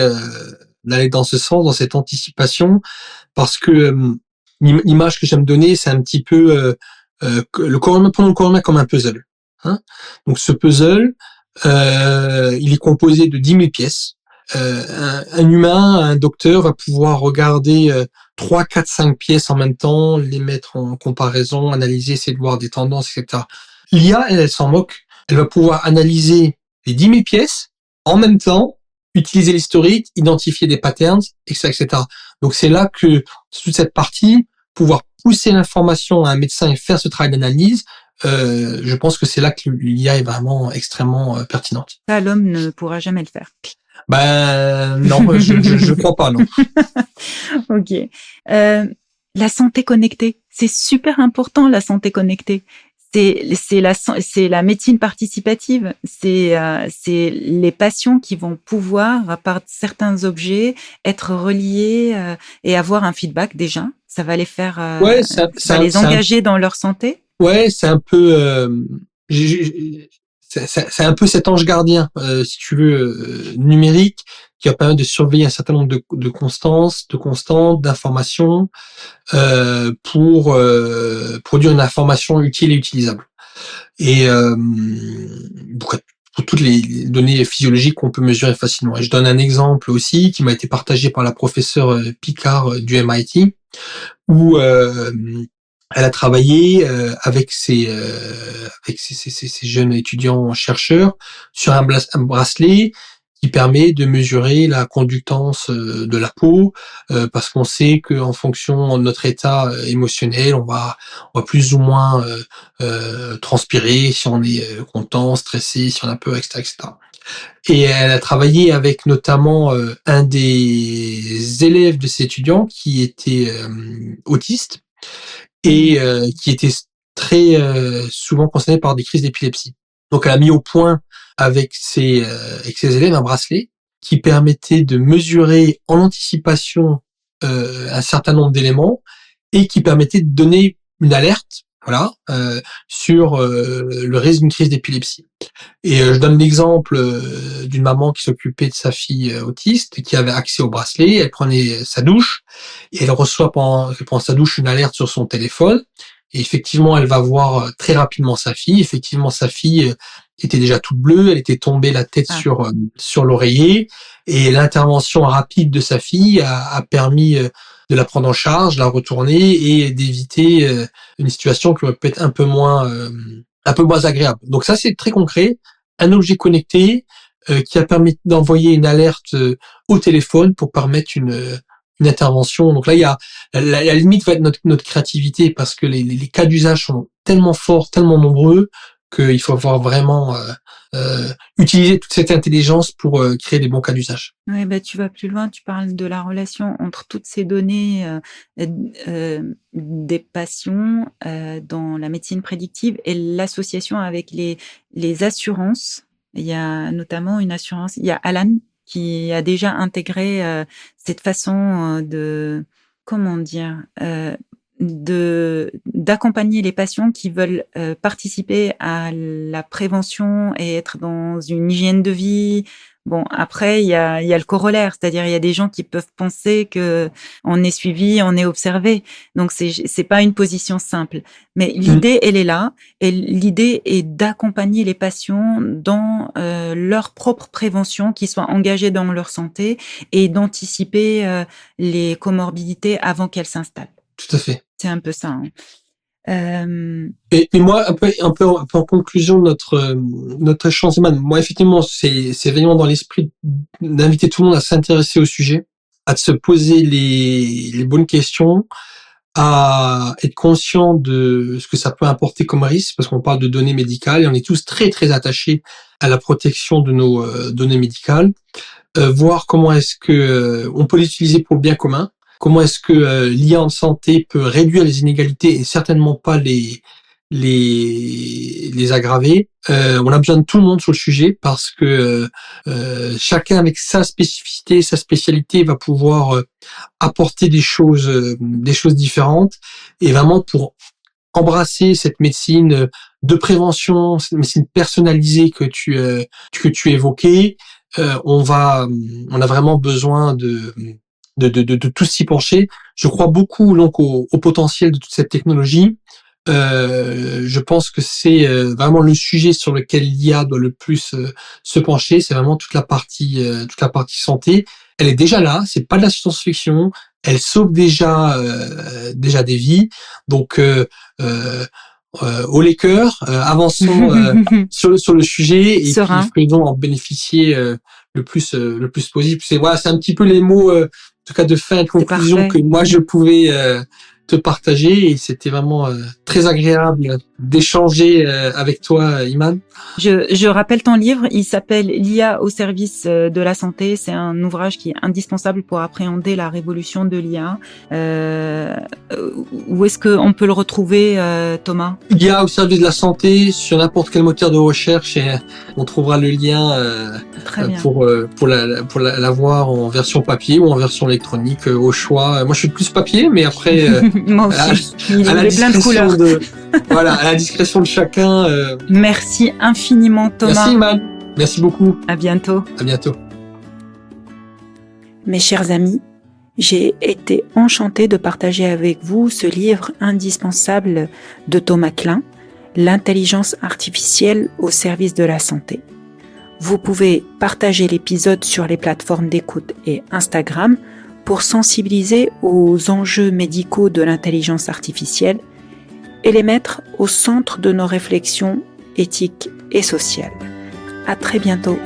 dans ce sens, dans cette anticipation, parce que l'image que j'aime donner, c'est un petit peu prenons le corona comme un puzzle. Hein. Donc ce puzzle, il est composé de 10 000 pièces. Un humain, un docteur va pouvoir regarder 3, 4, 5 pièces en même temps, les mettre en comparaison, analyser, essayer de voir des tendances, etc. L'IA, elle s'en moque. Elle va pouvoir analyser les 10 000 pièces en même temps, utiliser l'historique, identifier des patterns, etc. Donc c'est là que toute cette partie, pouvoir pousser l'information à un médecin et faire ce travail d'analyse, je pense que c'est là que l'IA est vraiment extrêmement pertinente. Ça, l'homme ne pourra jamais le faire. Ben non, je crois pas, non. Ok. La santé connectée, c'est super important, la santé connectée. C'est la médecine participative. C'est les patients qui vont pouvoir, par certains objets, être reliés et avoir un feedback déjà. Ça va les faire, ça va les engager dans leur santé. Ouais, c'est un peu, c'est un peu cet ange gardien, si tu veux, numérique, qui va permettre de surveiller un certain nombre de constantes, d'informations, pour produire une information utile et utilisable. Et pour toutes les données physiologiques qu'on peut mesurer facilement. Et je donne un exemple aussi qui m'a été partagé par la professeure Picard du MIT, où elle a travaillé avec ses jeunes étudiants chercheurs sur un bracelet qui permet de mesurer la conductance de la peau, parce qu'on sait qu'en fonction de notre état émotionnel, on va plus ou moins transpirer, si on est content, stressé, si on a peur, etc., etc. Et elle a travaillé avec notamment un des élèves de ses étudiants qui était autiste et qui était très souvent concerné par des crises d'épilepsie. Donc elle a mis au point avec ses élèves un bracelet qui permettait de mesurer en anticipation un certain nombre d'éléments et qui permettait de donner une alerte, voilà, sur le risque d'une crise d'épilepsie. Et je donne l'exemple d'une maman qui s'occupait de sa fille autiste, qui avait accès au bracelet. Elle prenait sa douche et elle reçoit pendant sa douche une alerte sur son téléphone. Et effectivement, elle va voir très rapidement sa fille. Effectivement, sa fille était déjà toute bleue. Elle était tombée la tête sur l'oreiller. Et l'intervention rapide de sa fille a permis de la prendre en charge, de la retourner et d'éviter une situation qui aurait pu être un peu moins agréable. Donc ça, c'est très concret. Un objet connecté qui a permis d'envoyer une alerte au téléphone pour permettre une intervention. Donc là, il y a la limite va être notre créativité parce que les cas d'usage sont tellement forts, tellement nombreux qu'il faut avoir vraiment utiliser toute cette intelligence pour créer des bons cas d'usage. Oui, tu vas plus loin, tu parles de la relation entre toutes ces données des patients dans la médecine prédictive et l'association avec les assurances. Il y a notamment une assurance, il y a Alan qui a déjà intégré cette façon d'accompagner les patients qui veulent participer à la prévention et être dans une hygiène de vie. Bon, après, il y a le corollaire, c'est-à-dire il y a des gens qui peuvent penser que on est suivi, on est observé. Donc c'est pas une position simple. Mais l'idée, elle est là, et l'idée est d'accompagner les patients dans leur propre prévention, qu'ils soient engagés dans leur santé et d'anticiper les comorbidités avant qu'elles s'installent. Tout à fait. C'est un peu ça. Hein. Et moi, un peu en conclusion de notre échange, moi effectivement, c'est vraiment dans l'esprit d'inviter tout le monde à s'intéresser au sujet, à se poser les bonnes questions, à être conscient de ce que ça peut apporter comme risque, parce qu'on parle de données médicales et on est tous très très attachés à la protection de nos données médicales. Voir comment est-ce que on peut les utiliser pour le bien commun. Comment est-ce que l'IA en santé peut réduire les inégalités et certainement pas les aggraver. On a besoin de tout le monde sur le sujet parce que chacun avec sa spécificité, sa spécialité va pouvoir apporter des choses différentes et vraiment pour embrasser cette médecine de prévention, cette médecine personnalisée que tu évoquais. On a vraiment besoin de tous s'y pencher. Je crois beaucoup donc au potentiel de toute cette technologie. Je pense que c'est vraiment le sujet sur lequel l'IA doit le plus se pencher. C'est vraiment toute la partie santé. Elle est déjà là. C'est pas de la science-fiction. Elle sauve déjà des vies. Donc haut les cœurs, avançons sur le sujet et puis faisons en bénéficier le plus possible. C'est un petit peu les mots en tout cas de fin et de conclusion que moi je pouvais te partager et c'était vraiment très agréable d'échanger avec toi, Iman. Je rappelle ton livre, il s'appelle l'IA au service de la santé. C'est un ouvrage qui est indispensable pour appréhender la révolution de l'IA. Où est-ce qu'on peut le retrouver, Thomas? l'IA au service de la santé sur n'importe quel moteur de recherche et on trouvera le lien pour la voir en version papier ou en version électronique au choix. Moi je suis plus papier, mais après moi aussi. Il est plein de couleurs. Voilà, à la discrétion de chacun. Merci infiniment, Thomas. Merci, Iman. Merci beaucoup. À bientôt. À bientôt. Mes chers amis, j'ai été enchantée de partager avec vous ce livre indispensable de Thomas Klein, L'intelligence artificielle au service de la santé. Vous pouvez partager l'épisode sur les plateformes d'écoute et Instagram pour sensibiliser aux enjeux médicaux de l'intelligence artificielle et les mettre au centre de nos réflexions éthiques et sociales. À très bientôt.